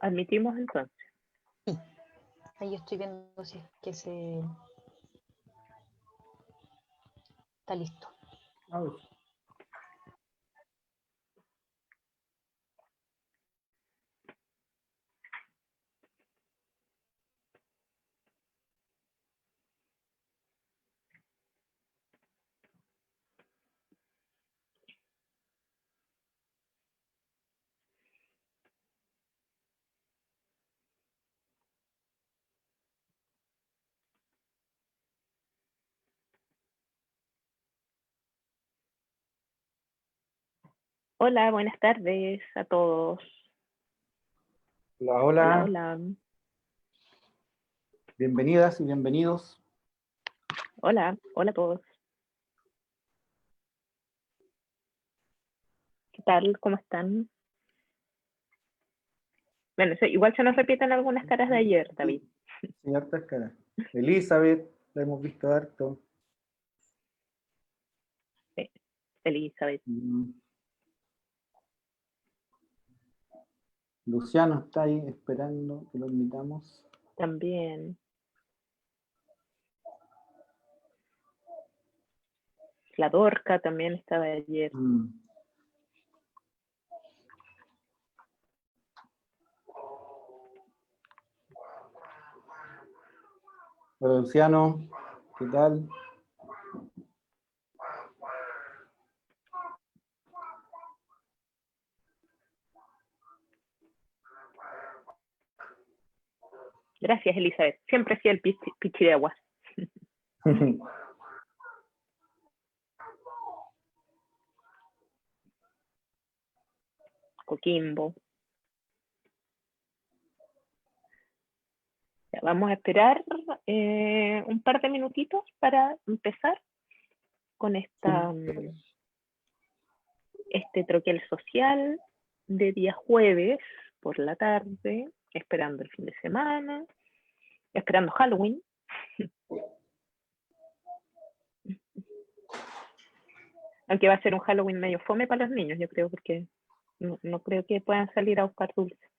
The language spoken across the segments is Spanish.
Admitimos entonces. Sí. Ahí estoy viendo si es que está listo. A ver. Hola, buenas tardes a todos. Hola, Hola, hola. hola. Bienvenidas y bienvenidos. Hola, hola a todos. ¿Qué tal? ¿Cómo están? Bueno, igual se nos repiten algunas caras de ayer, David. Sí, hartas caras. Elizabeth, la hemos visto harto. Sí, Elizabeth. Luciano está ahí esperando que lo invitamos. También. La Dorca también estaba ayer. Hola, Luciano, ¿qué tal? Gracias, Elizabeth. Siempre fiel pichi de agua. Coquimbo. Ya, vamos a esperar un par de minutitos para empezar con este troquel social de día jueves por la tarde, esperando el fin de semana, esperando Halloween. Aunque va a ser un Halloween medio fome para los niños, yo creo, porque no creo que puedan salir a buscar dulces.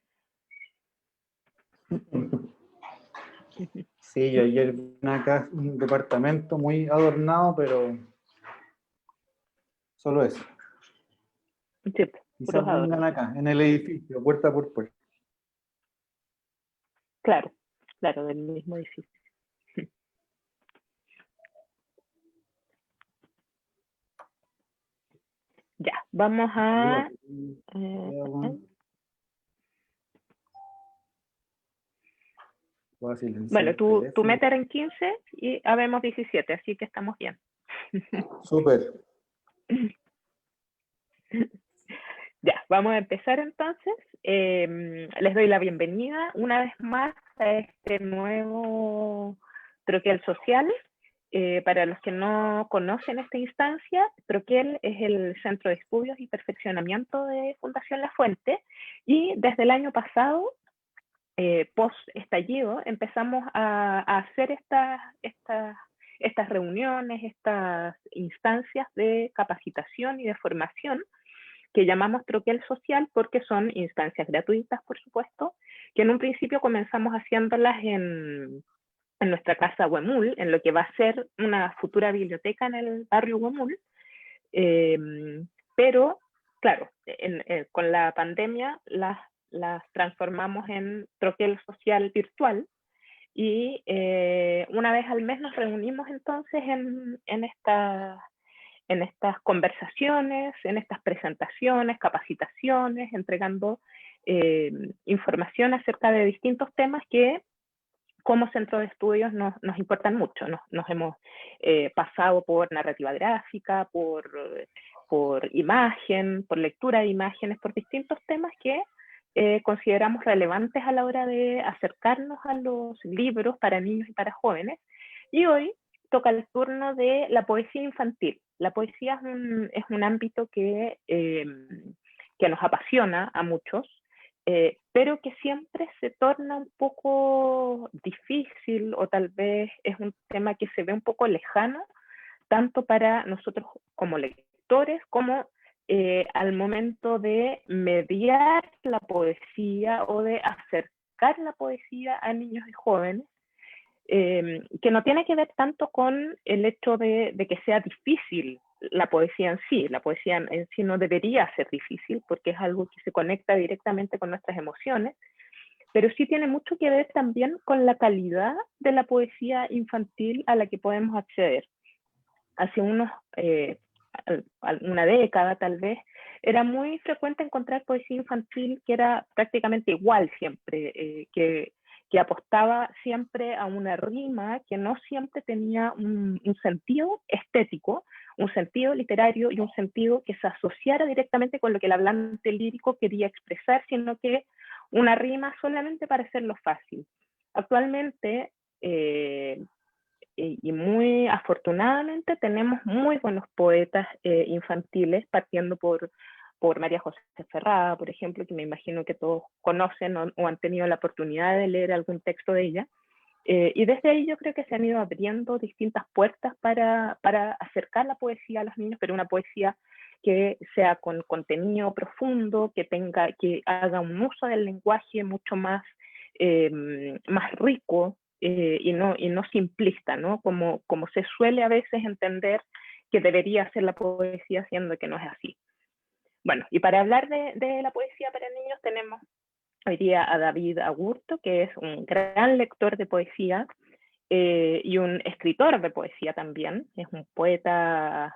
Sí, yo ayer vi acá un departamento muy adornado, pero solo eso. Sí, Quizás puros vengan adornos. acá, en el edificio, puerta por puerta. Claro, del mismo edificio. Ya, vamos a... Bueno, tú meter en 15 y habemos 17, así que estamos bien. Súper. Ya, vamos a empezar entonces. Les doy la bienvenida una vez más a este nuevo Troquel Social. Para los que no conocen esta instancia, Troquel es el Centro de Estudios y Perfeccionamiento de Fundación La Fuente, y desde el año pasado, post estallido, empezamos a hacer estas reuniones, estas instancias de capacitación y de formación que llamamos Troquel Social, porque son instancias gratuitas, por supuesto, que en un principio comenzamos haciéndolas en nuestra casa Huemul, en lo que va a ser una futura biblioteca en el barrio Huemul, pero claro, con la pandemia las transformamos en Troquel Social virtual, y una vez al mes nos reunimos entonces en estas conversaciones, en estas presentaciones, capacitaciones, entregando información acerca de distintos temas que como centro de estudios nos importan mucho. Nos hemos pasado por narrativa gráfica, por imagen, por lectura de imágenes, por distintos temas que consideramos relevantes a la hora de acercarnos a los libros para niños y para jóvenes. Y hoy toca el turno de la poesía infantil. La poesía es un ámbito que nos apasiona a muchos, pero que siempre se torna un poco difícil, o tal vez es un tema que se ve un poco lejano, tanto para nosotros como lectores, como al momento de mediar la poesía o de acercar la poesía a niños y jóvenes, que no tiene que ver tanto con el hecho de que sea difícil la poesía en sí. La poesía en sí no debería ser difícil porque es algo que se conecta directamente con nuestras emociones, pero sí tiene mucho que ver también con la calidad de la poesía infantil a la que podemos acceder. Hace una década tal vez, era muy frecuente encontrar poesía infantil que era prácticamente igual siempre, que apostaba siempre a una rima que no siempre tenía un sentido estético, un sentido literario y un sentido que se asociara directamente con lo que el hablante lírico quería expresar, sino que una rima solamente para hacerlo fácil. Actualmente, y muy afortunadamente tenemos muy buenos poetas infantiles, partiendo por María José Ferrada, por ejemplo, que me imagino que todos conocen o han tenido la oportunidad de leer algún texto de ella. Y desde ahí yo creo que se han ido abriendo distintas puertas para acercar la poesía a los niños, pero una poesía que sea con contenido profundo, que haga un uso del lenguaje mucho más rico, y no simplista, ¿no? Como se suele a veces entender que debería ser la poesía, siendo que no es así. Bueno, y para hablar de la poesía para niños tenemos hoy día a David Agurto, que es un gran lector de poesía y un escritor de poesía también. Es un poeta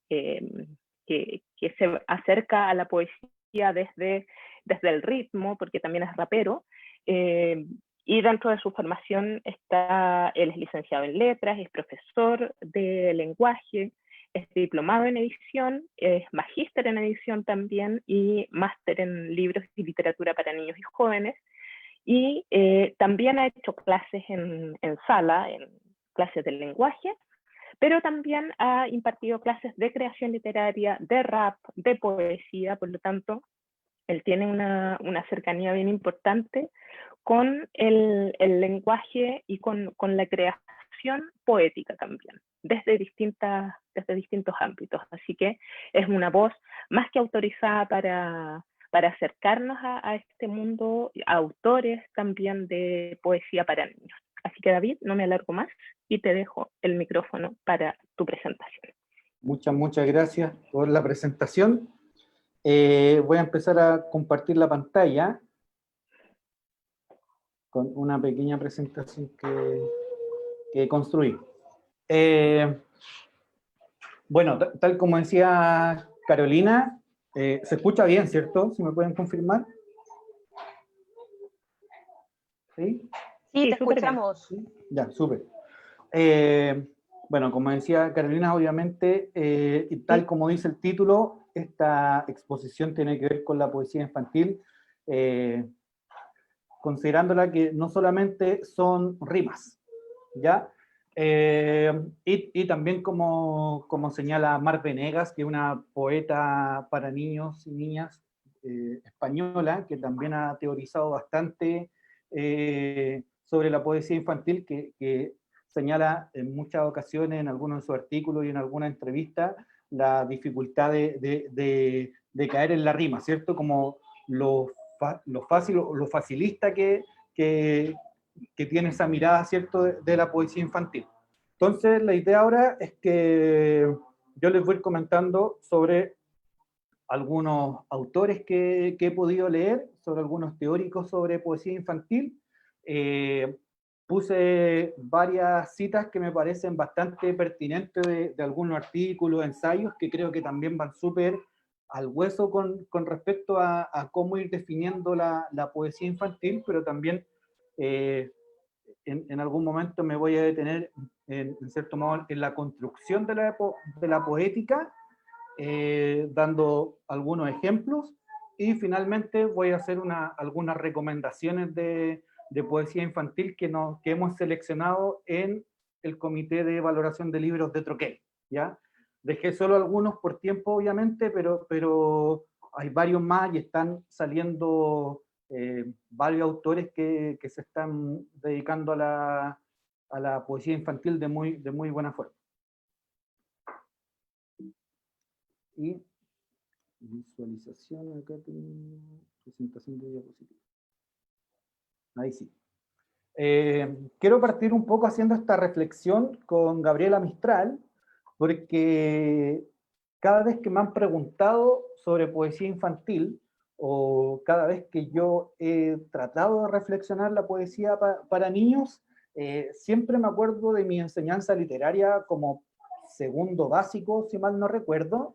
que se acerca a la poesía desde el ritmo, porque también es rapero. Y dentro de su formación él es licenciado en letras, es profesor de lenguaje, es diplomado en edición, es magíster en edición también y máster en libros y literatura para niños y jóvenes. Y también ha hecho clases en sala, en clases de lenguaje, pero también ha impartido clases de creación literaria, de rap, de poesía. Por lo tanto, él tiene una cercanía bien importante con el lenguaje y con la creación poética también, desde distintos ámbitos. Así que es una voz más que autorizada para acercarnos a este mundo, a autores también de poesía para niños. Así que David, no me alargo más y te dejo el micrófono para tu presentación. Muchas gracias por la presentación. Voy a empezar a compartir la pantalla con una pequeña presentación que construí. Bueno, tal como decía Carolina, se escucha bien, ¿cierto? ¿Si me pueden confirmar? ¿Sí? Sí, te escuchamos. ¿Sí? Ya, súper. Bueno, como decía Carolina, obviamente, y tal como dice el título, esta exposición tiene que ver con la poesía infantil, considerándola que no solamente son rimas, ¿ya? Y también como señala Mar Venegas, que es una poeta para niños y niñas española, que también ha teorizado bastante sobre la poesía infantil, que señala en muchas ocasiones, en algunos de sus artículos y en alguna entrevista, la dificultad de caer en la rima, ¿cierto? Como lo fácil, lo facilista que tiene esa mirada, ¿cierto?, de la poesía infantil. Entonces, la idea ahora es que yo les voy comentando sobre algunos autores que he podido leer, sobre algunos teóricos sobre poesía infantil. Puse varias citas que me parecen bastante pertinentes de algunos artículos, ensayos, que creo que también van súper al hueso con respecto a cómo ir definiendo la poesía infantil, pero también en algún momento me voy a detener, en cierto modo, en la construcción de la poética, dando algunos ejemplos, y finalmente voy a hacer algunas recomendaciones de poesía infantil que hemos seleccionado en el Comité de Valoración de Libros de Troquel, ¿ya? Dejé solo algunos por tiempo, obviamente, pero hay varios más y están saliendo varios autores que se están dedicando a la poesía infantil de muy buena forma. Y Visualización, acá tengo presentación de diapositivas. Ahí sí. Quiero partir un poco haciendo esta reflexión con Gabriela Mistral, porque cada vez que me han preguntado sobre poesía infantil, o cada vez que yo he tratado de reflexionar la poesía para niños, siempre me acuerdo de mi enseñanza literaria como segundo básico, si mal no recuerdo,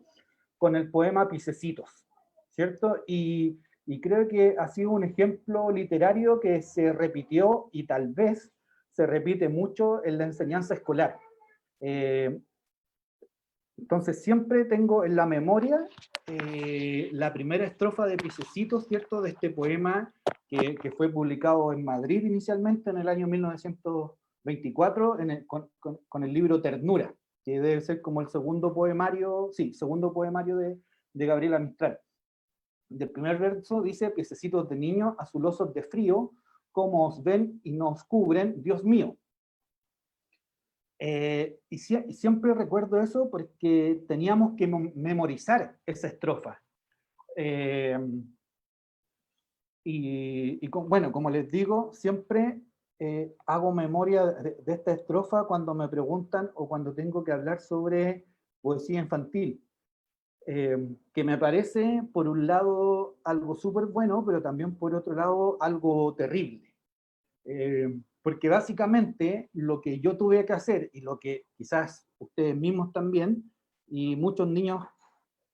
con el poema Piececitos, ¿cierto? Y creo que ha sido un ejemplo literario que se repitió y tal vez se repite mucho en la enseñanza escolar. Entonces siempre tengo en la memoria la primera estrofa de Piececitos, ¿cierto? De este poema que fue publicado en Madrid inicialmente en el año 1924 con el libro Ternura, que debe ser como el segundo poemario, sí, segundo poemario de Gabriela Mistral. Del primer verso dice: piececitos de niño, azulosos de frío, como os ven y nos cubren, Dios mío. Y siempre recuerdo eso porque teníamos que memorizar esa estrofa. Bueno, como les digo, siempre hago memoria de esta estrofa cuando me preguntan o cuando tengo que hablar sobre poesía infantil. Que me parece, por un lado, algo súper bueno, pero también, por otro lado, algo terrible. Porque básicamente lo que yo tuve que hacer, y lo que quizás ustedes mismos también, y muchos niños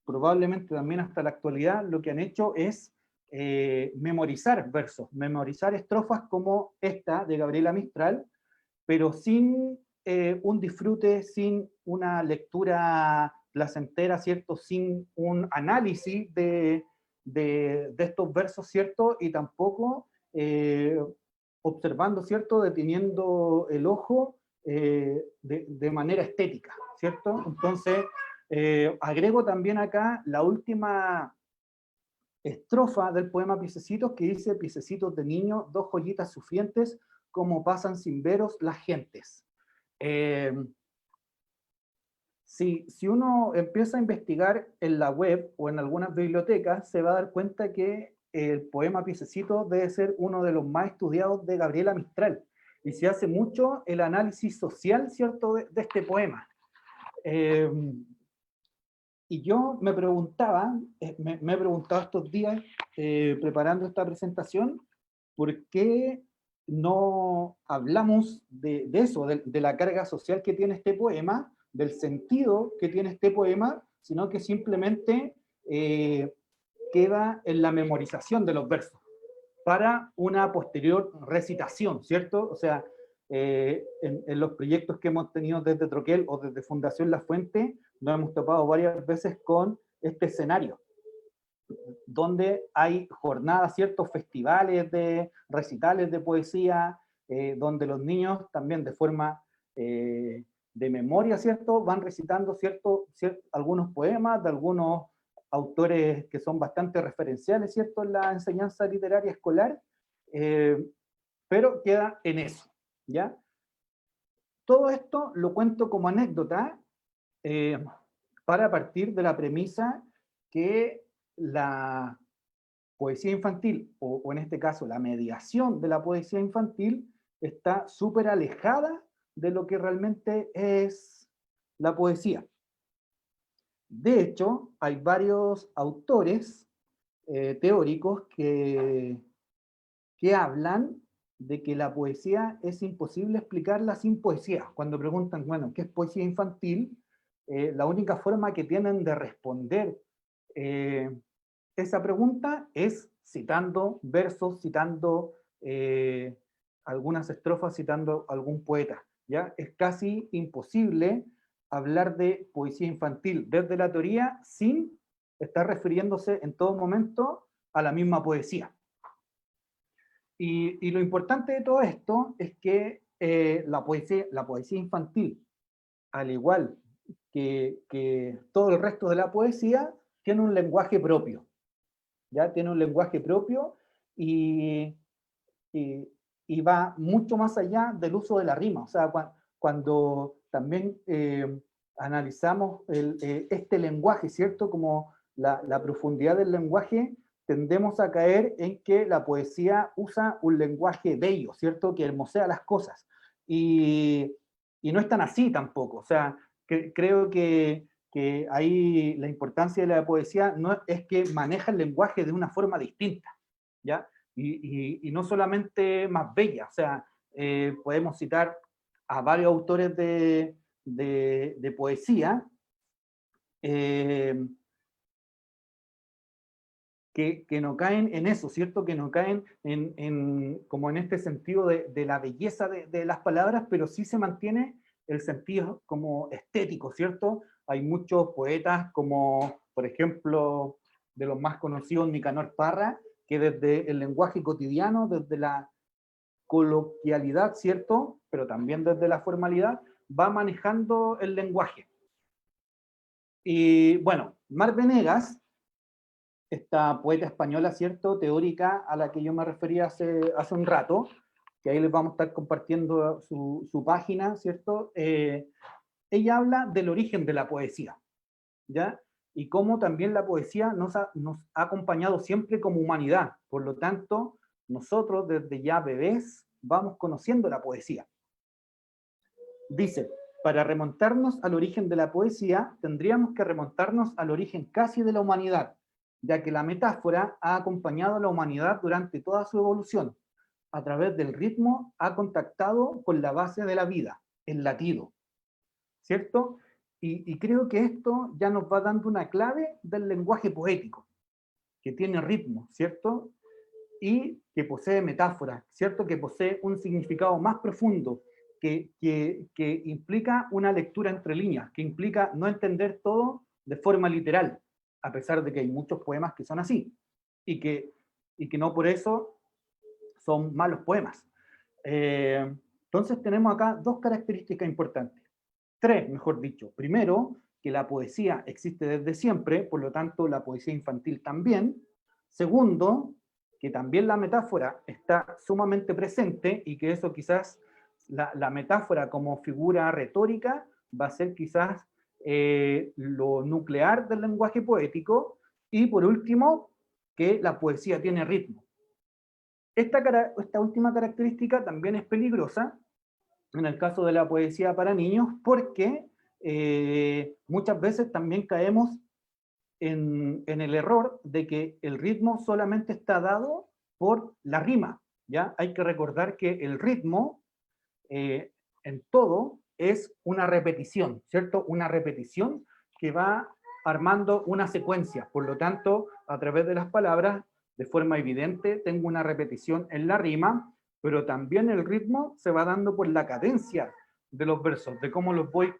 probablemente también hasta la actualidad, lo que han hecho es memorizar versos, memorizar estrofas como esta de Gabriela Mistral, pero sin un disfrute, sin una lectura placentera, ¿cierto? Sin un análisis de estos versos, ¿cierto? Y tampoco observando, ¿cierto? Deteniendo el ojo de manera estética, ¿cierto? Entonces, agrego también acá la última estrofa del poema Piececitos, que dice: piececitos de niño, dos joyitas sufrientes, como pasan sin veros las gentes. Si uno empieza a investigar en la web o en algunas bibliotecas, se va a dar cuenta que el poema Piececitos debe ser uno de los más estudiados de Gabriela Mistral, y se hace mucho el análisis social, ¿cierto?, de este poema. Y yo me preguntaba, me he preguntado estos días, preparando esta presentación, ¿por qué no hablamos de eso, de la carga social que tiene este poema, del sentido que tiene este poema, sino que simplemente queda en la memorización de los versos para una posterior recitación, ¿cierto? O sea, en los proyectos que hemos tenido desde Troquel o desde Fundación La Fuente, nos hemos topado varias veces con este escenario, donde hay jornadas, ciertos festivales de recitales de poesía, donde los niños también de forma de memoria, ¿cierto?, van recitando algunos poemas de algunos autores que son bastante referenciales, ¿cierto?, en la enseñanza literaria escolar, pero queda en eso, ¿ya? Todo esto lo cuento como anécdota para partir de la premisa que la poesía infantil, o en este caso la mediación de la poesía infantil, está súper alejada de lo que realmente es la poesía. De hecho, hay varios autores teóricos que hablan de que la poesía es imposible explicarla sin poesía. Cuando preguntan, bueno, ¿qué es poesía infantil? La única forma que tienen de responder esa pregunta es citando versos, citando algunas estrofas, citando algún poeta, ¿ya? Es casi imposible hablar de poesía infantil desde la teoría sin estar refiriéndose en todo momento a la misma poesía. Y lo importante de todo esto es que la poesía infantil, al igual que todo el resto de la poesía, tiene un lenguaje propio. ¿Ya? Tiene un lenguaje propio y va mucho más allá del uso de la rima. O sea, cuando también analizamos este lenguaje, ¿cierto? Como la profundidad del lenguaje, tendemos a caer en que la poesía usa un lenguaje bello, ¿cierto? Que hermosea las cosas. Y no es tan así tampoco. O sea, creo que ahí la importancia de la poesía no es que maneja el lenguaje de una forma distinta, ¿ya? Y no solamente más bella. O sea, podemos citar a varios autores de poesía, que no caen en eso, ¿cierto? Que no caen como en este sentido de la belleza de las palabras, pero sí se mantiene el sentido como estético, ¿cierto? Hay muchos poetas como, por ejemplo, de los más conocidos, Nicanor Parra, que desde el lenguaje cotidiano, desde la coloquialidad, ¿cierto? Pero también desde la formalidad, va manejando el lenguaje. Y bueno, Mar Venegas, esta poeta española, ¿cierto? Teórica a la que yo me refería hace un rato, que ahí les vamos a estar compartiendo su página, ¿cierto? Ella habla del origen de la poesía, ¿ya? Y cómo también la poesía nos ha acompañado siempre como humanidad. Por lo tanto, nosotros desde ya bebés vamos conociendo la poesía. Dice, para remontarnos al origen de la poesía, tendríamos que remontarnos al origen casi de la humanidad, ya que la metáfora ha acompañado a la humanidad durante toda su evolución. A través del ritmo ha contactado con la base de la vida, el latido, ¿cierto? Y creo que esto ya nos va dando una clave del lenguaje poético, que tiene ritmo, ¿cierto? Y que posee metáforas, ¿cierto? Que posee un significado más profundo, que implica una lectura entre líneas, que implica no entender todo de forma literal, a pesar de que hay muchos poemas que son así, y que no por eso son malos poemas. Entonces tenemos acá dos características importantes, tres, mejor dicho. Primero, que la poesía existe desde siempre, por lo tanto la poesía infantil también. Segundo, que también la metáfora está sumamente presente y que eso quizás, la metáfora como figura retórica va a ser quizás lo nuclear del lenguaje poético. Y por último, que la poesía tiene ritmo. Esta última característica también es peligrosa en el caso de la poesía para niños, porque muchas veces también caemos en el error de que el ritmo solamente está dado por la rima, ¿ya? Hay que recordar que el ritmo en todo es una repetición, ¿cierto? Una repetición que va armando una secuencia. Por lo tanto, a través de las palabras, de forma evidente, tengo una repetición en la rima, pero también el ritmo se va dando por la cadencia de los versos, de cómo los voy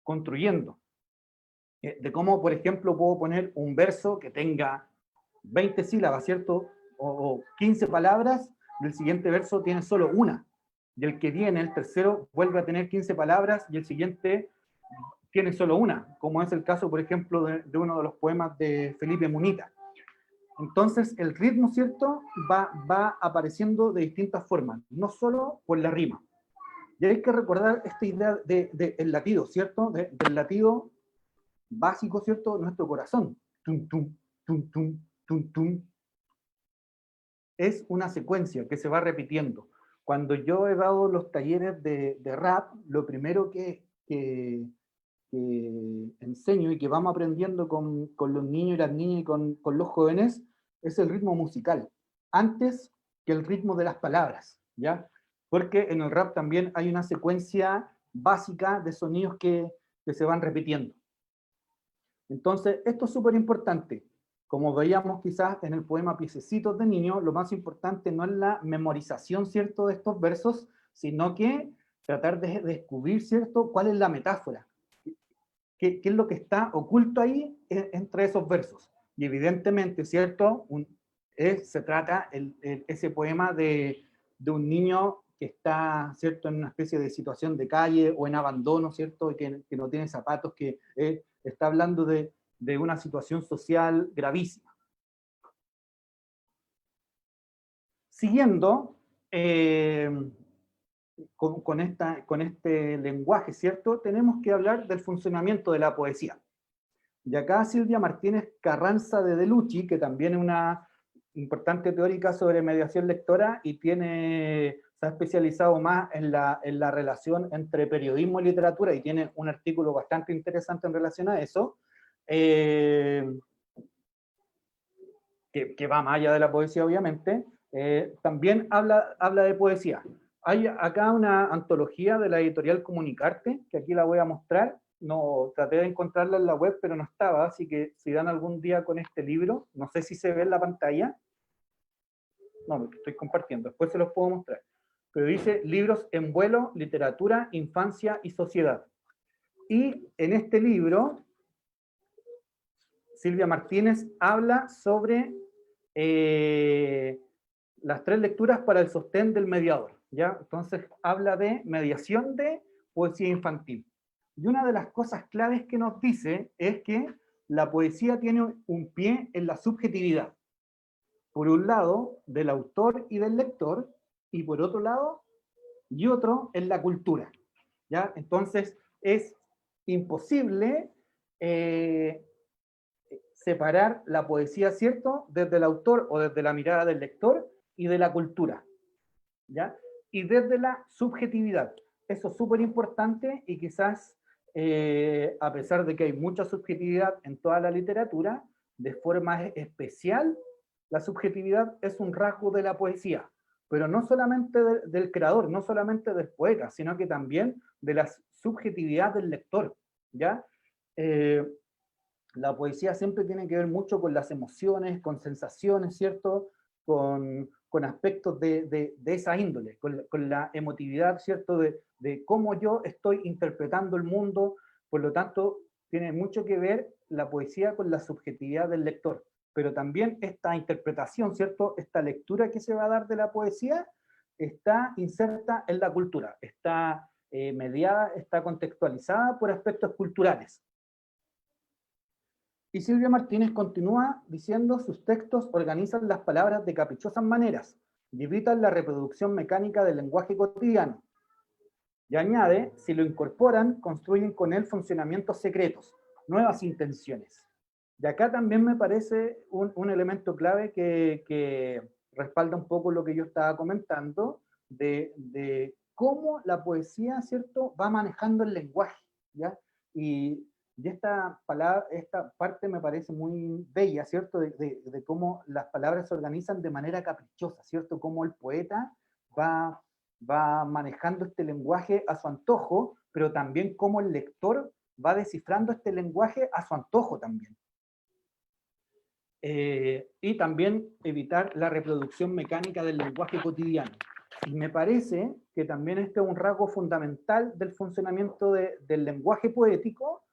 construyendo. De cómo, por ejemplo, puedo poner un verso que tenga 20 sílabas, ¿cierto? O 15 palabras, y el siguiente verso tiene solo una. Y el que viene, el tercero, vuelve a tener 15 palabras y el siguiente tiene solo una, como es el caso, por ejemplo, de uno de los poemas de Felipe Munita. Entonces, el ritmo, ¿cierto?, va apareciendo de distintas formas, no solo por la rima. Y hay que recordar esta idea del latido, ¿cierto?, del latido básico, ¿cierto?, nuestro corazón. Tum, tum, tum, tum, tum, tum. Es una secuencia que se va repitiendo. Cuando yo he dado los talleres de rap, lo primero que enseño y que vamos aprendiendo con los niños y las niñas y con los jóvenes es el ritmo musical, antes que el ritmo de las palabras, ¿ya? Porque en el rap también hay una secuencia básica de sonidos que se van repitiendo. Entonces, esto es súper importante. Como veíamos quizás en el poema Piececitos de Niño, lo más importante no es la memorización, ¿cierto?, de estos versos, sino que tratar de descubrir, ¿cierto?, cuál es la metáfora. ¿Qué es lo que está oculto ahí entre esos versos? Y evidentemente, ¿cierto?, se trata ese poema de un niño que está, ¿cierto?, en una especie de situación de calle o en abandono, ¿cierto?, y que no tiene zapatos, que está hablando de una situación social gravísima. Siguiendo con este lenguaje, ¿cierto?, tenemos que hablar del funcionamiento de la poesía. Y acá Silvia Martínez Carranza de Delucci, que también es una importante teórica sobre mediación lectora y se ha especializado más en la relación entre periodismo y literatura, y tiene un artículo bastante interesante en relación a eso, que va más allá de la poesía, obviamente. También habla de poesía. Hay acá una antología de la editorial Comunicarte, que aquí la voy a mostrar. No, traté de encontrarla en la web, pero no estaba, así que si dan algún día con este libro, no sé si se ve en la pantalla. No, lo estoy compartiendo, después se los puedo mostrar. Pero dice Libros en vuelo, literatura, infancia y sociedad. Y en este libro, Silvia Martínez habla sobre las 3 lecturas para el sostén del mediador, ¿ya? Entonces habla de mediación de poesía infantil. Y una de las cosas claves que nos dice es que la poesía tiene un pie en la subjetividad. Por un lado, del autor y del lector, y por otro lado, y otro, en la cultura, ¿ya? Entonces es imposible separar la poesía, ¿cierto?, desde el autor o desde la mirada del lector y de la cultura, ¿ya? Y desde la subjetividad. Eso es súper importante y quizás, a pesar de que hay mucha subjetividad en toda la literatura, de forma especial, la subjetividad es un rasgo de la poesía, pero no solamente del creador, no solamente del poeta, sino que también de la subjetividad del lector, ¿ya? La poesía siempre tiene que ver mucho con las emociones, con sensaciones, ¿cierto? Con aspectos de esa índole, con la emotividad, ¿cierto? De cómo yo estoy interpretando el mundo. Por lo tanto, tiene mucho que ver la poesía con la subjetividad del lector. Pero también esta interpretación, ¿cierto? Esta lectura que se va a dar de la poesía está inserta en la cultura, está mediada, está contextualizada por aspectos culturales. Y Silvia Martínez continúa diciendo: sus textos organizan las palabras de caprichosas maneras y evitan la reproducción mecánica del lenguaje cotidiano. Y añade, si lo incorporan, construyen con él funcionamientos secretos, nuevas intenciones. Y acá también me parece un elemento clave que respalda un poco lo que yo estaba comentando, de cómo la poesía, ¿cierto?, va manejando el lenguaje, ¿ya? Y esta parte me parece muy bella, ¿cierto? De cómo las palabras se organizan de manera caprichosa, ¿cierto? Cómo el poeta va manejando este lenguaje a su antojo, pero también cómo el lector va descifrando este lenguaje a su antojo también. Y también evitar la reproducción mecánica del lenguaje cotidiano. Y me parece que también este es un rasgo fundamental del funcionamiento del lenguaje poético,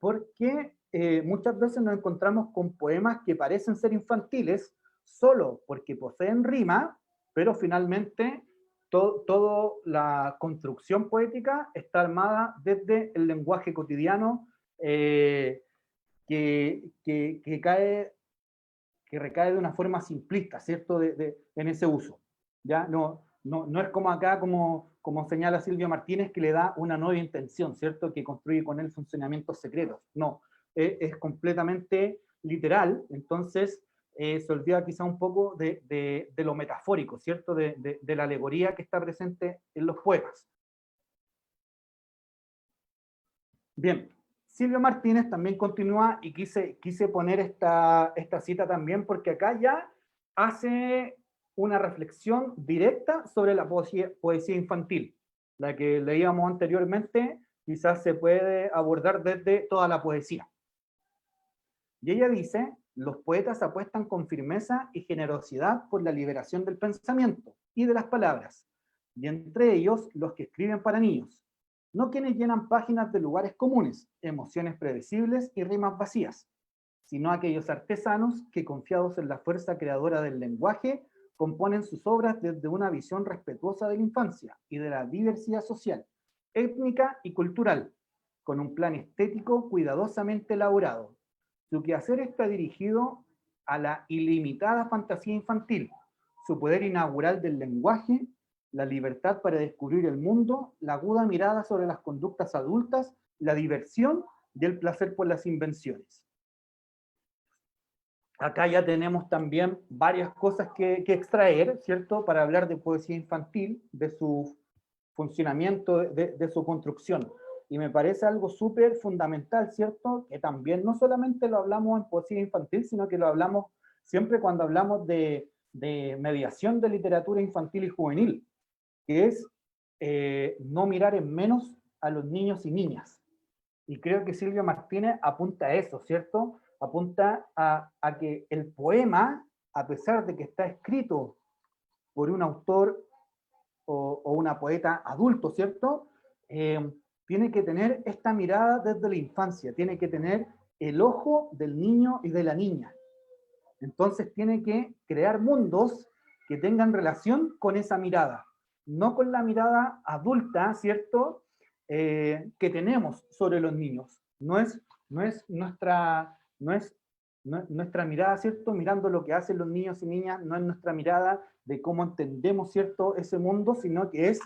porque muchas veces nos encontramos con poemas que parecen ser infantiles solo porque poseen rima, pero finalmente toda la construcción poética está armada desde el lenguaje cotidiano, que recae de una forma simplista, ¿cierto?, en ese uso. ¿Ya? No es como acá, como señala Silvia Martínez, que le da una nueva intención, ¿cierto?, que construye con él funcionamientos secretos. No, es completamente literal. Entonces se olvida quizá un poco de lo metafórico, ¿cierto?, de la alegoría que está presente en los poemas. Bien, Silvia Martínez también continúa, y quise poner esta cita también porque acá ya hace una reflexión directa sobre la poesía infantil. La que leíamos anteriormente quizás se puede abordar desde toda la poesía. Y ella dice: los poetas apuestan con firmeza y generosidad por la liberación del pensamiento y de las palabras, y entre ellos los que escriben para niños, no quienes llenan páginas de lugares comunes, emociones predecibles y rimas vacías, sino aquellos artesanos que, confiados en la fuerza creadora del lenguaje, componen sus obras desde una visión respetuosa de la infancia y de la diversidad social, étnica y cultural, con un plan estético cuidadosamente elaborado. Su quehacer está dirigido a la ilimitada fantasía infantil, su poder inaugural del lenguaje, la libertad para descubrir el mundo, la aguda mirada sobre las conductas adultas, la diversión y el placer por las invenciones. acá ya tenemos también varias cosas que extraer, ¿cierto? Para hablar de poesía infantil, de su funcionamiento, de su construcción. Y me parece algo súper fundamental, ¿cierto? Que también no solamente lo hablamos en poesía infantil, sino que lo hablamos siempre cuando hablamos de mediación de literatura infantil y juvenil, que es no mirar en menos a los niños y niñas. Y creo que Silvia Martínez apunta a eso, ¿cierto? Apunta a que el poema, a pesar de que está escrito por un autor o una poeta adulto, ¿cierto? Tiene que tener esta mirada desde la infancia, tiene que tener el ojo del niño y de la niña. Entonces tiene que crear mundos que tengan relación con esa mirada, no con la mirada adulta, ¿cierto? Que tenemos sobre los niños. Nuestra mirada, ¿cierto? Mirando lo que hacen los niños y niñas, no es nuestra mirada de cómo entendemos, ¿cierto? Ese mundo, sino que es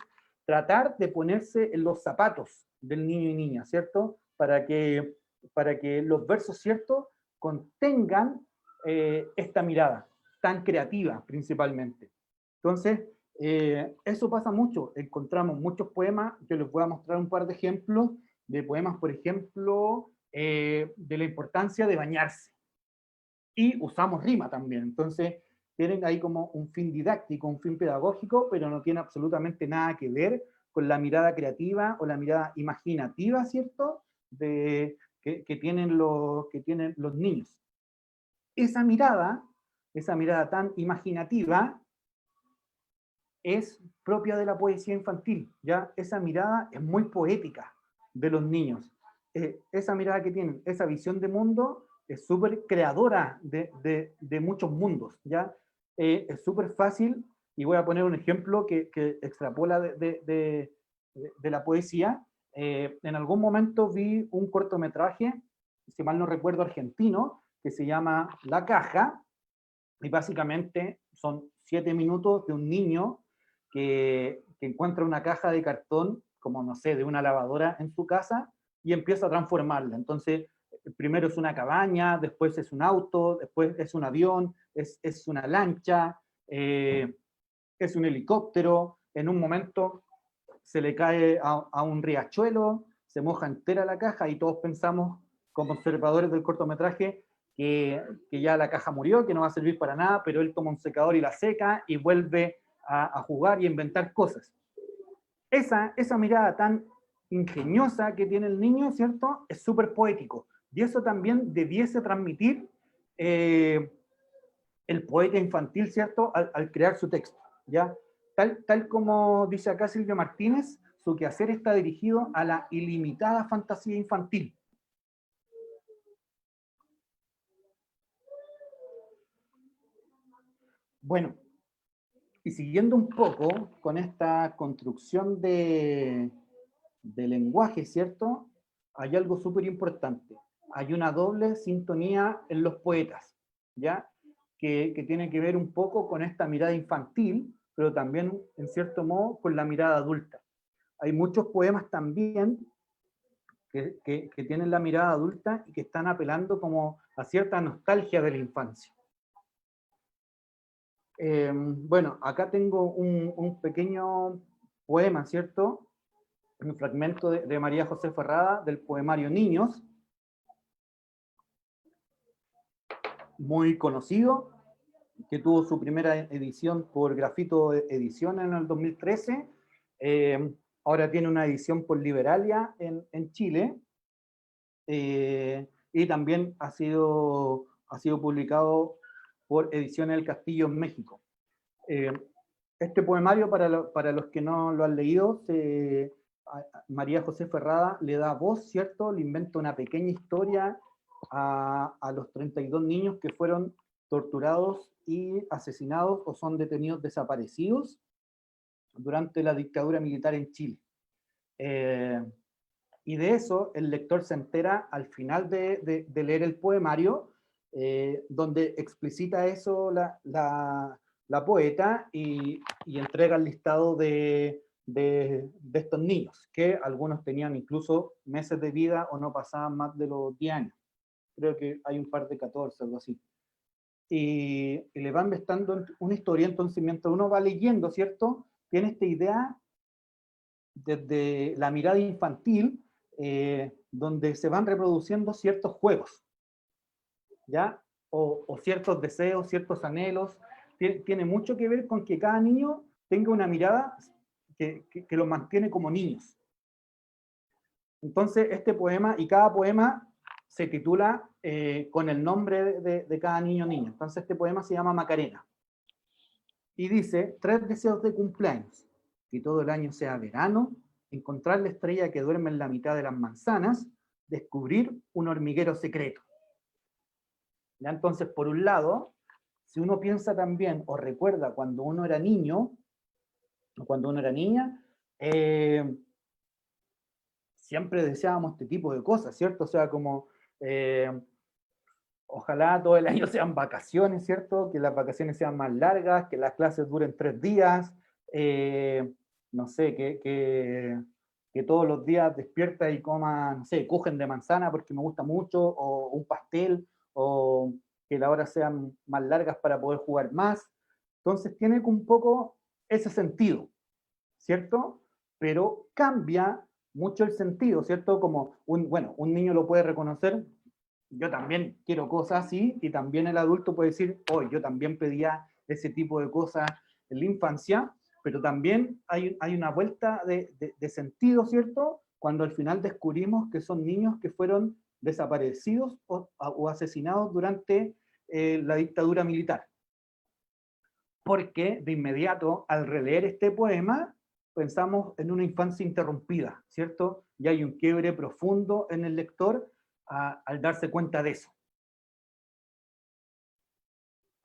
tratar de ponerse en los zapatos del niño y niña, ¿cierto? Para que los versos, ¿cierto? Contengan esta mirada tan creativa principalmente. Entonces, eso pasa mucho. Encontramos muchos poemas, yo les voy a mostrar un par de ejemplos de poemas, por ejemplo, de la importancia de bañarse. Y usamos rima también. Entonces, tienen ahí como un fin didáctico, un fin pedagógico, pero no tiene absolutamente nada que ver con la mirada creativa o la mirada imaginativa, ¿cierto? Que tienen los niños. Esa mirada tan imaginativa, es propia de la poesía infantil, ¿ya? Esa mirada es muy poética de los niños. Esa mirada que tienen, esa visión de mundo, es súper creadora de muchos mundos, ¿ya? Es súper fácil, y voy a poner un ejemplo que extrapola de la poesía. En algún momento vi un cortometraje, si mal no recuerdo, argentino, que se llama La Caja, y básicamente son 7 minutos de un niño que encuentra una caja de cartón, como no sé, de una lavadora en su casa, y empieza a transformarla. Entonces, primero es una cabaña, después es un auto, después es un avión, es una lancha, es un helicóptero, en un momento se le cae a un riachuelo, se moja entera la caja y todos pensamos, como observadores del cortometraje, que ya la caja murió, que no va a servir para nada, pero él toma un secador y la seca y vuelve a jugar y a inventar cosas. Esa mirada tan ingeniosa que tiene el niño, ¿cierto? Es súper poético. Y eso también debiese transmitir el poeta infantil, ¿cierto? Al crear su texto, ¿ya? Tal como dice acá Silvia Martínez, su quehacer está dirigido a la ilimitada fantasía infantil. Bueno, y siguiendo un poco con esta construcción de lenguaje, ¿cierto? Hay algo súper importante. Hay una doble sintonía en los poetas, ¿ya? Que tiene que ver un poco con esta mirada infantil, pero también, en cierto modo, con la mirada adulta. Hay muchos poemas también que tienen la mirada adulta y que están apelando como a cierta nostalgia de la infancia. Bueno, acá tengo un pequeño poema, ¿cierto? Un fragmento de María José Ferrada del poemario Niños, muy conocido, que tuvo su primera edición por Grafito Edición en el 2013. Ahora tiene una edición por Liberalia en Chile, y también ha sido publicado por Ediciones del Castillo en México. Este poemario, para los que no lo han leído, María José Ferrada le da voz, ¿cierto? Le inventa una pequeña historia a los 32 niños que fueron torturados y asesinados o son detenidos desaparecidos durante la dictadura militar en Chile. Y de eso el lector se entera al final de leer el poemario, donde explicita eso la poeta y entrega el listado de estos niños, que algunos tenían incluso meses de vida o no pasaban más de los 10 años. Creo que hay un par de 14, algo así. y le va inventando una historia. Entonces, mientras uno va leyendo, ¿cierto? Tiene esta idea desde la mirada infantil, donde se van reproduciendo ciertos juegos, ¿ya? O ciertos deseos, ciertos anhelos. Tiene mucho que ver con que cada niño tenga una mirada que los mantiene como niños. Entonces, este poema, y cada poema se titula con el nombre de cada niño o niña. Entonces, este poema se llama Macarena. Y dice, 3 deseos de cumpleaños. Que todo el año sea verano, encontrar la estrella que duerme en la mitad de las manzanas, descubrir un hormiguero secreto. ¿Ya? Entonces, por un lado, si uno piensa también, o recuerda cuando uno era niño, o cuando uno era niña, siempre deseábamos este tipo de cosas, ¿cierto? O sea, como, ojalá todo el año sean vacaciones, ¿cierto? Que las vacaciones sean más largas, que las clases duren 3 días, no sé, que todos los días despierta y coma, no sé, kuchen de manzana porque me gusta mucho, o un pastel, o que las horas sean más largas para poder jugar más. Entonces tiene un poco ese sentido, ¿cierto? Pero cambia mucho el sentido, ¿cierto? Como, bueno, un niño lo puede reconocer, yo también quiero cosas así, y también el adulto puede decir, oh, yo también pedía ese tipo de cosas en la infancia, pero también hay una vuelta de sentido, ¿cierto? Cuando al final descubrimos que son niños que fueron desaparecidos o asesinados durante la dictadura militar. Porque de inmediato, al releer este poema, pensamos en una infancia interrumpida, ¿cierto? Y hay un quiebre profundo en el lector al darse cuenta de eso.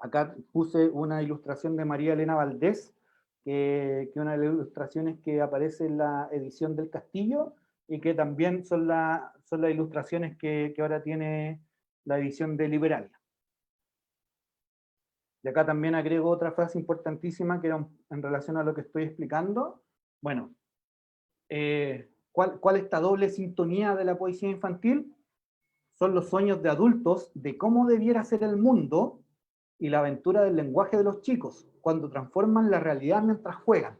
Acá puse una ilustración de María Elena Valdés, que una de las ilustraciones que aparece en la edición del Castillo, y que también son las ilustraciones que ahora tiene la edición de Liberalia. Y acá también agrego otra frase importantísima que era en relación a lo que estoy explicando. Bueno, ¿cuál es esta doble sintonía de la poesía infantil? Son los sueños de adultos de cómo debiera ser el mundo y la aventura del lenguaje de los chicos, cuando transforman la realidad mientras juegan.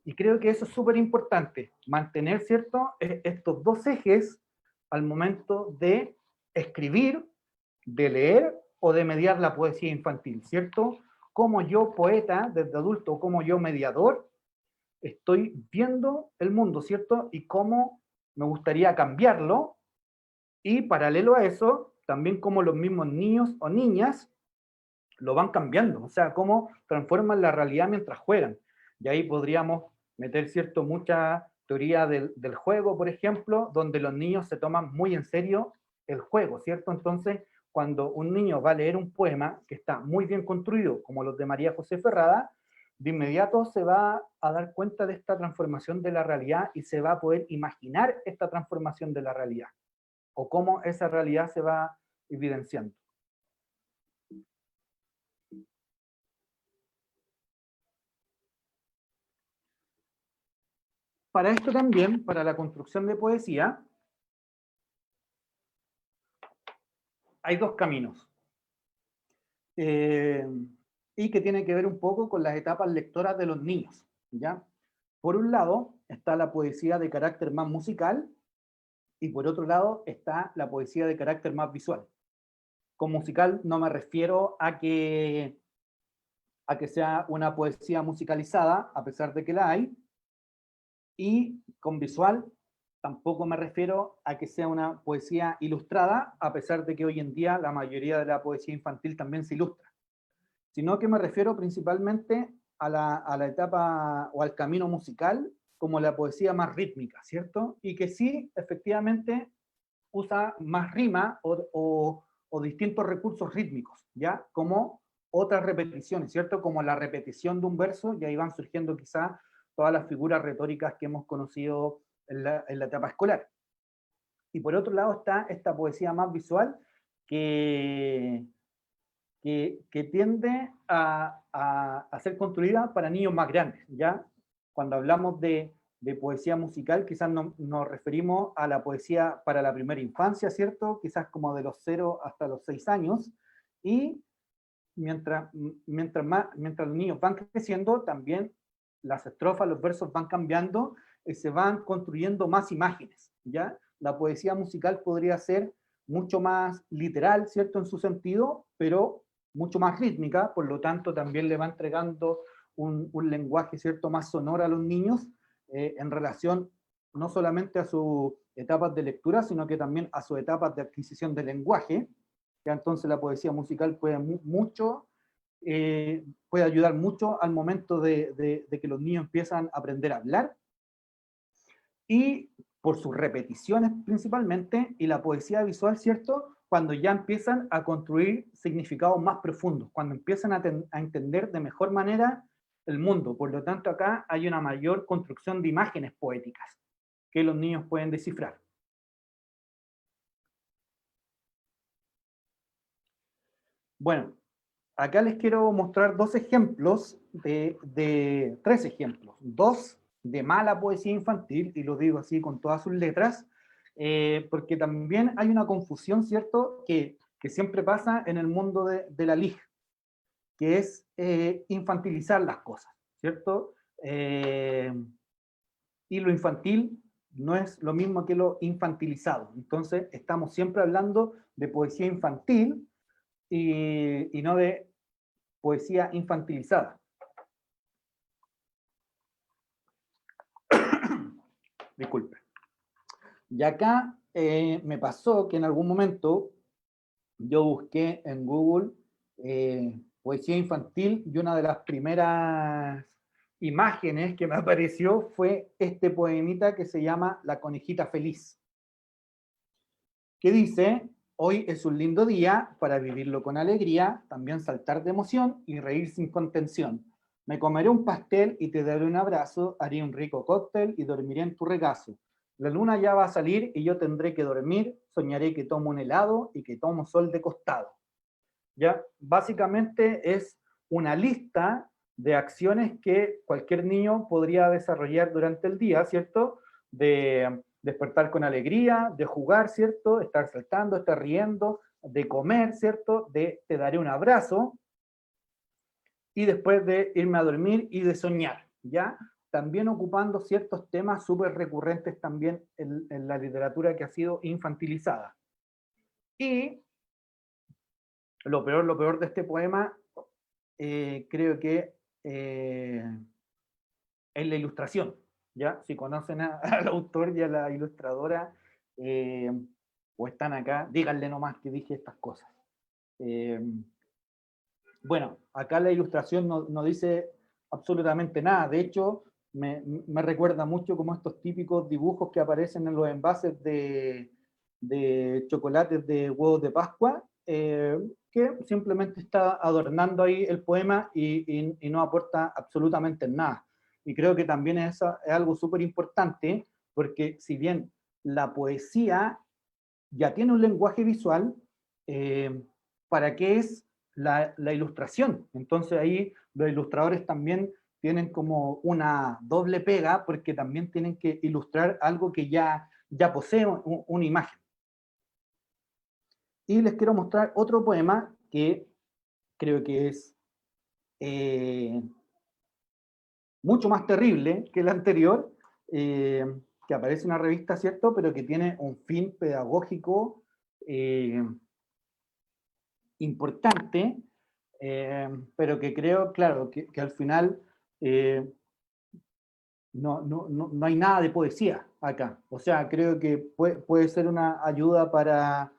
Y creo que eso es súper importante, mantener, ¿cierto?, estos dos ejes al momento de escribir, de leer o de mediar la poesía infantil, ¿cierto? Como yo, poeta, desde adulto, como yo, mediador, estoy viendo el mundo, ¿cierto? Y cómo me gustaría cambiarlo, y paralelo a eso, también cómo los mismos niños o niñas lo van cambiando, o sea, cómo transforman la realidad mientras juegan. Y ahí podríamos meter, ¿cierto?, mucha teoría del juego, por ejemplo, donde los niños se toman muy en serio el juego, ¿cierto? Entonces, cuando un niño va a leer un poema que está muy bien construido, como los de María José Ferrada, de inmediato se va a dar cuenta de esta transformación de la realidad y se va a poder imaginar esta transformación de la realidad, o cómo esa realidad se va evidenciando. Para esto también, para la construcción de poesía, hay dos caminos. Y que tiene que ver un poco con las etapas lectoras de los niños, ¿ya? Por un lado está la poesía de carácter más musical, y por otro lado está la poesía de carácter más visual. Con musical no me refiero a que sea una poesía musicalizada, a pesar de que la hay, y con visual tampoco me refiero a que sea una poesía ilustrada, a pesar de que hoy en día la mayoría de la poesía infantil también se ilustra, sino que me refiero principalmente a la etapa o al camino musical como la poesía más rítmica, ¿cierto? Y que sí, efectivamente, usa más rima o distintos recursos rítmicos, ¿ya? Como otras repeticiones, ¿cierto? Como la repetición de un verso, y ahí van surgiendo quizá todas las figuras retóricas que hemos conocido en la etapa escolar. Y por otro lado está esta poesía más visual que tiende a ser construida para niños más grandes, ¿ya? Cuando hablamos de poesía musical, quizás nos referimos a la poesía para la primera infancia, ¿cierto? Quizás como de los 0 hasta los 6 años, y mientras los niños van creciendo, también las estrofas, los versos van cambiando y se van construyendo más imágenes, ¿ya? La poesía musical podría ser mucho más literal, ¿cierto? En su sentido, pero mucho más rítmica, por lo tanto también le va entregando un lenguaje, ¿cierto? Más sonoro a los niños en relación no solamente a sus etapas de lectura, sino que también a sus etapas de adquisición de lenguaje. Ya entonces la poesía musical puede puede ayudar mucho al momento de que los niños empiezan a aprender a hablar, y por sus repeticiones principalmente, y la poesía visual, ¿cierto? Cuando ya empiezan a construir significados más profundos, cuando empiezan a entender de mejor manera el mundo. Por lo tanto, acá hay una mayor construcción de imágenes poéticas que los niños pueden descifrar. Bueno, acá les quiero mostrar tres ejemplos, dos de mala poesía infantil, y lo digo así con todas sus letras, porque también hay una confusión, ¿cierto?, que siempre pasa en el mundo de la LIG, que es infantilizar las cosas, ¿cierto? Y lo infantil no es lo mismo que lo infantilizado. Entonces, estamos siempre hablando de poesía infantil y no de poesía infantilizada. Disculpe. Y acá me pasó que en algún momento yo busqué en Google poesía infantil, y una de las primeras imágenes que me apareció fue este poemita que se llama La conejita feliz, que dice: hoy es un lindo día para vivirlo con alegría, también saltar de emoción y reír sin contención. Me comeré un pastel y te daré un abrazo, haré un rico cóctel y dormiré en tu regazo. La luna ya va a salir y yo tendré que dormir, soñaré que tomo un helado y que tomo sol de costado. ¿Ya? Básicamente es una lista de acciones que cualquier niño podría desarrollar durante el día, ¿cierto? De despertar con alegría, de jugar, ¿cierto? Estar saltando, estar riendo, de comer, ¿cierto? De te daré un abrazo, y después de irme a dormir y de soñar, ¿ya? También ocupando ciertos temas súper recurrentes también en la literatura que ha sido infantilizada. Y lo peor de este poema, creo que es la ilustración, ¿ya? Si conocen al autor y a la ilustradora, o están acá, díganle nomás que dije estas cosas. Bueno, acá la ilustración no dice absolutamente nada. De hecho, me recuerda mucho como estos típicos dibujos que aparecen en los envases de chocolates de huevos de Pascua, que simplemente está adornando ahí el poema y no aporta absolutamente nada. Y creo que también es algo súper importante, porque si bien la poesía ya tiene un lenguaje visual, ¿para qué es la ilustración? Entonces ahí los ilustradores también tienen como una doble pega, porque también tienen que ilustrar algo que ya posee una imagen. Y les quiero mostrar otro poema que creo que es mucho más terrible que el anterior, que aparece en una revista, ¿cierto?, pero que tiene un fin pedagógico importante, pero que creo, claro, que al final no hay nada de poesía acá. O sea, creo que puede ser una ayuda para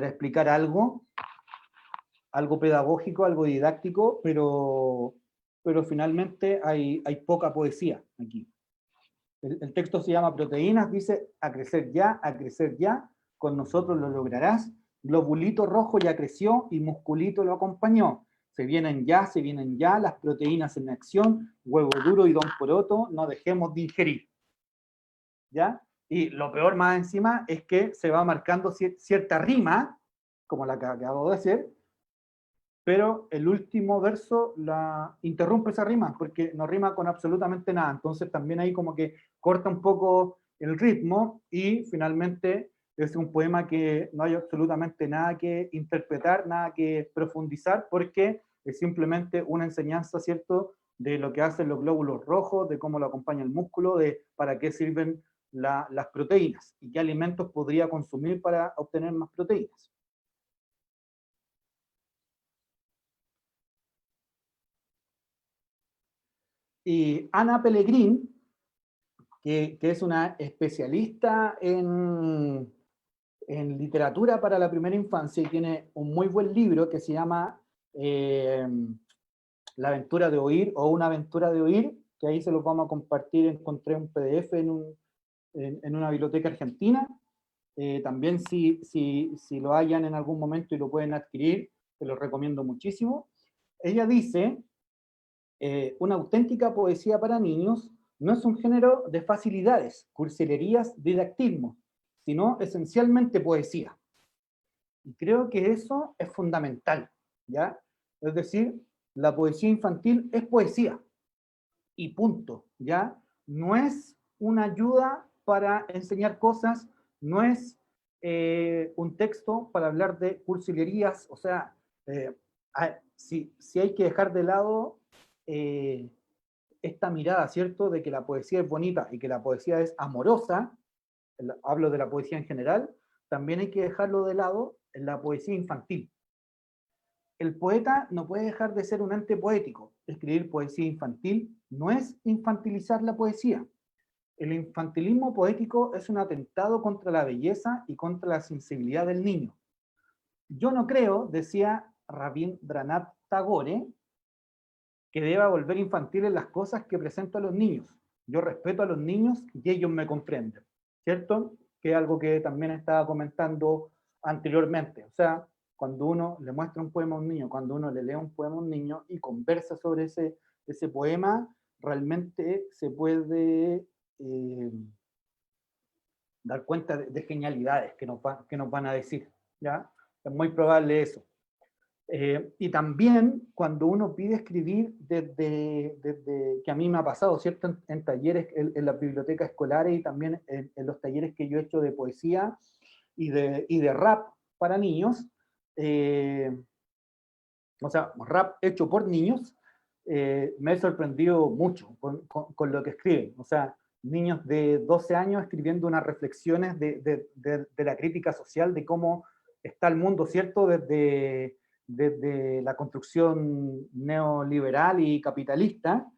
explicar algo pedagógico, algo didáctico, pero finalmente hay poca poesía aquí. El texto se llama Proteínas, dice: a crecer ya, con nosotros lo lograrás. Globulito rojo ya creció y musculito lo acompañó. Se vienen ya las proteínas en acción, huevo duro y don poroto, no dejemos de ingerir. ¿Ya? Y lo peor más encima es que se va marcando cierta rima, como la que acabo de hacer, pero el último verso interrumpe esa rima, porque no rima con absolutamente nada. Entonces también ahí como que corta un poco el ritmo, y finalmente es un poema que no hay absolutamente nada que interpretar, nada que profundizar, porque es simplemente una enseñanza, ¿cierto?, de lo que hacen los glóbulos rojos, de cómo lo acompaña el músculo, de para qué sirven las proteínas y qué alimentos podría consumir para obtener más proteínas. Y Ana Pellegrin, que es una especialista en literatura para la primera infancia y tiene un muy buen libro que se llama La aventura de oír o Una aventura de oír, que ahí se los vamos a compartir. Encontré un PDF en una biblioteca argentina. También si lo hallan en algún momento y lo pueden adquirir, te lo recomiendo muchísimo. Ella dice, una auténtica poesía para niños no es un género de facilidades, cursilerías, didactismo, sino esencialmente poesía. Y creo que eso es fundamental, ¿ya? Es decir, la poesía infantil es poesía, y punto, ¿ya? No es una ayuda para enseñar cosas, no es un texto para hablar de cursilerías, o sea, si hay que dejar de lado esta mirada, ¿cierto?, de que la poesía es bonita y que la poesía es amorosa, hablo de la poesía en general, también hay que dejarlo de lado en la poesía infantil. El poeta no puede dejar de ser un ente poético. Escribir poesía infantil no es infantilizar la poesía. El infantilismo poético es un atentado contra la belleza y contra la sensibilidad del niño. Yo no creo, decía Rabindranath Tagore, que deba volver infantiles las cosas que presento a los niños. Yo respeto a los niños y ellos me comprenden, ¿cierto? Que es algo que también estaba comentando anteriormente. O sea, cuando uno le muestra un poema a un niño, cuando uno le lee un poema a un niño y conversa sobre ese poema, realmente se puede dar cuenta de genialidades que nos van a decir, ¿ya? Es muy probable eso. Y también cuando uno pide escribir desde que a mí me ha pasado, ¿cierto? En talleres, en las bibliotecas escolares y también en los talleres que yo he hecho de poesía y de rap para niños, o sea, rap hecho por niños, me he sorprendido mucho con lo que escriben. O sea, niños de 12 años escribiendo unas reflexiones de la crítica social, de cómo está el mundo, ¿cierto? Desde la construcción neoliberal y capitalista,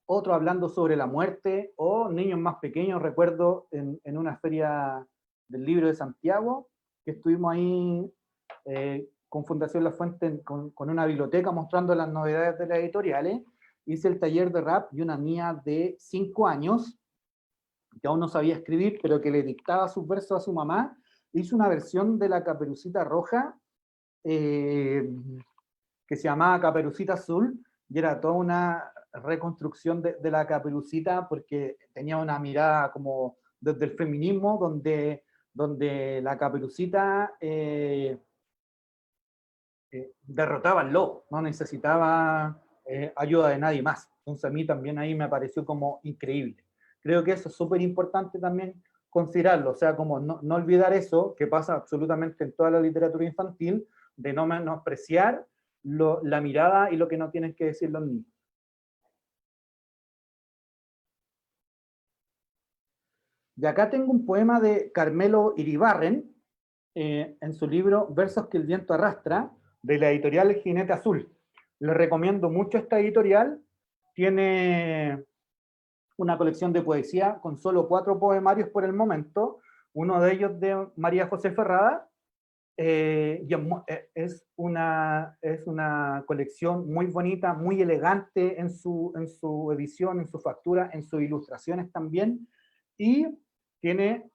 otro hablando sobre la muerte, o niños más pequeños, recuerdo en una feria del libro de Santiago, que estuvimos ahí con Fundación La Fuente, con una biblioteca mostrando las novedades de las editoriales. Hice el taller de rap y una niña de 5 años, que aún no sabía escribir, pero que le dictaba sus versos a su mamá, hizo una versión de la Caperucita Roja, que se llamaba Caperucita Azul, y era toda una reconstrucción de la Caperucita, porque tenía una mirada como desde el feminismo, donde la Caperucita derrotaba al lobo, no necesitaba ayuda de nadie más. Entonces a mí también ahí me pareció como increíble. Creo que eso es súper importante también considerarlo, o sea, como no olvidar eso, que pasa absolutamente en toda la literatura infantil, de no menospreciar la mirada y lo que no tienen que decir los niños. Y acá tengo un poema de Carmelo Iribarren, en su libro Versos que el viento arrastra, de la editorial El Jinete Azul. Les recomiendo mucho esta editorial. Tiene una colección de poesía con solo 4 poemarios por el momento, uno de ellos de María José Ferrada, y es una colección muy bonita, muy elegante en su edición, en su factura, en sus ilustraciones también, y tiene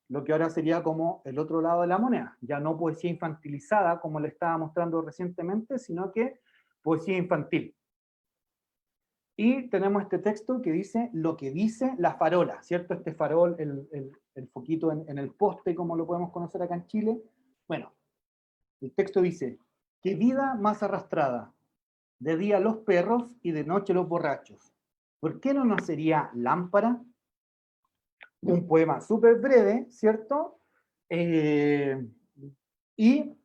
lo que ahora sería como el otro lado de la moneda, ya no poesía infantilizada como le estaba mostrando recientemente, sino que poesía infantil. Y tenemos este texto que dice lo que dice la farola, ¿cierto? Este farol, el foquito en el poste, como lo podemos conocer acá en Chile. Bueno, el texto dice, qué vida más arrastrada, de día los perros y de noche los borrachos. ¿Por qué no nos sería lámpara? Un poema súper breve, ¿cierto? Y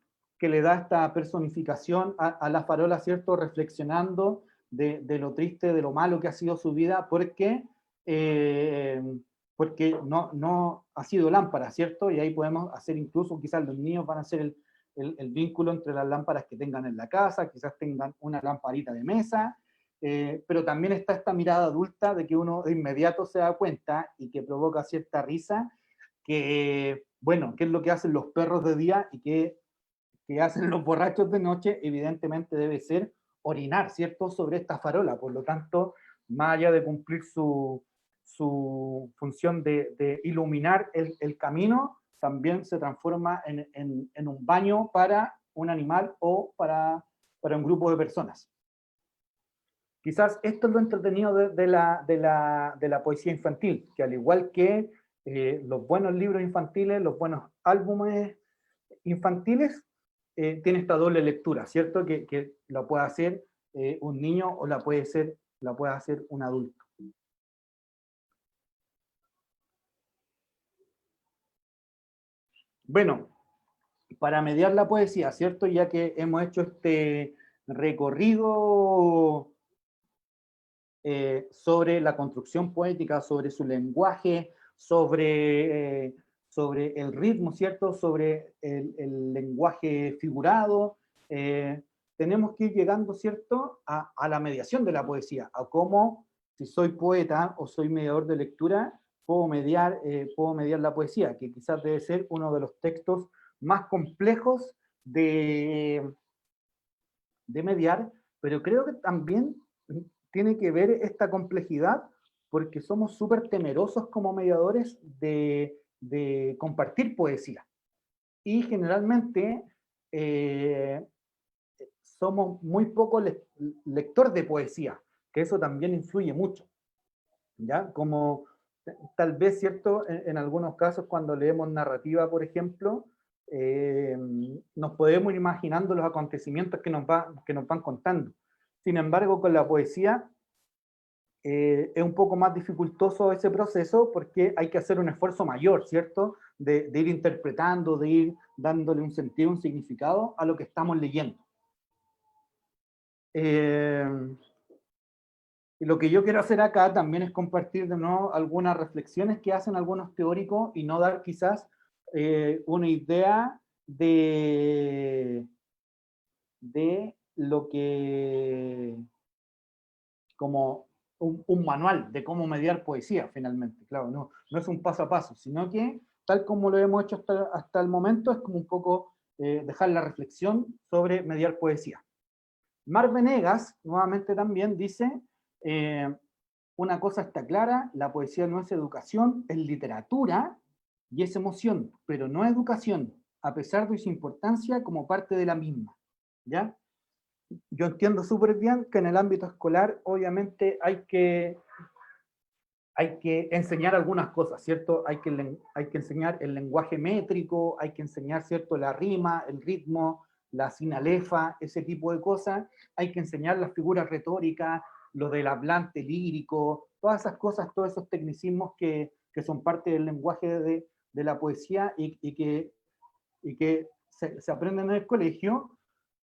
que le da esta personificación a la farola, ¿cierto? Reflexionando de lo triste, de lo malo que ha sido su vida, porque no ha sido lámpara, ¿cierto? Y ahí podemos hacer incluso, quizás los niños van a hacer el vínculo entre las lámparas que tengan en la casa, quizás tengan una lamparita de mesa, pero también está esta mirada adulta de que uno de inmediato se da cuenta y que provoca cierta risa, que, bueno, ¿qué es lo que hacen los perros de día y qué hacen los borrachos de noche? Evidentemente debe ser orinar, ¿cierto?, sobre esta farola. Por lo tanto, más allá de cumplir su función de iluminar el camino, también se transforma en un baño para un animal o para un grupo de personas. Quizás esto es lo entretenido de la poesía infantil, que al igual que los buenos libros infantiles, los buenos álbumes infantiles, tiene esta doble lectura, ¿cierto? Que la puede hacer un niño o la puede hacer un adulto. Bueno, para mediar la poesía, ¿cierto? Ya que hemos hecho este recorrido sobre la construcción poética, sobre su lenguaje, sobre el ritmo, ¿cierto? Sobre el lenguaje figurado. Tenemos que ir llegando, ¿cierto?, a la mediación de la poesía, a cómo, si soy poeta o soy mediador de lectura, puedo mediar la poesía, que quizás debe ser uno de los textos más complejos de mediar, pero creo que también tiene que ver esta complejidad porque somos súper temerosos como mediadores de compartir poesía. Y generalmente somos muy poco lector de poesía, que eso también influye mucho, ¿ya? Como tal vez, ¿cierto? En algunos casos cuando leemos narrativa, por ejemplo, nos podemos ir imaginando los acontecimientos que nos van contando. Sin embargo, con la poesía es un poco más dificultoso ese proceso porque hay que hacer un esfuerzo mayor, ¿cierto? De ir interpretando, de ir dándole un sentido, un significado a lo que estamos leyendo. Y lo que yo quiero hacer acá también es compartir de nuevo algunas reflexiones que hacen algunos teóricos y no dar quizás una idea de lo que, como un manual de cómo mediar poesía, finalmente. Claro, no es un paso a paso, sino que, tal como lo hemos hecho hasta el momento, es como un poco dejar la reflexión sobre mediar poesía. Mar Venegas, nuevamente también, dice, una cosa está clara, la poesía no es educación, es literatura y es emoción, pero no educación, a pesar de su importancia como parte de la misma, ¿ya? Yo entiendo súper bien que en el ámbito escolar, obviamente, hay que enseñar algunas cosas, ¿cierto? Hay que enseñar el lenguaje métrico, hay que enseñar, ¿cierto?, la rima, el ritmo, la sinalefa, ese tipo de cosas. Hay que enseñar las figuras retóricas, lo del hablante lírico, todas esas cosas, todos esos tecnicismos que son parte del lenguaje de la poesía y que se aprenden en el colegio,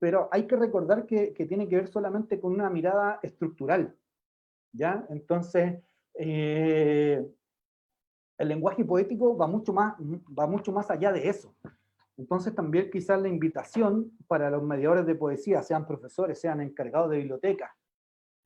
pero hay que recordar que tiene que ver solamente con una mirada estructural, ¿ya? Entonces, el lenguaje poético va mucho más allá de eso. Entonces también quizás la invitación para los mediadores de poesía, sean profesores, sean encargados de biblioteca,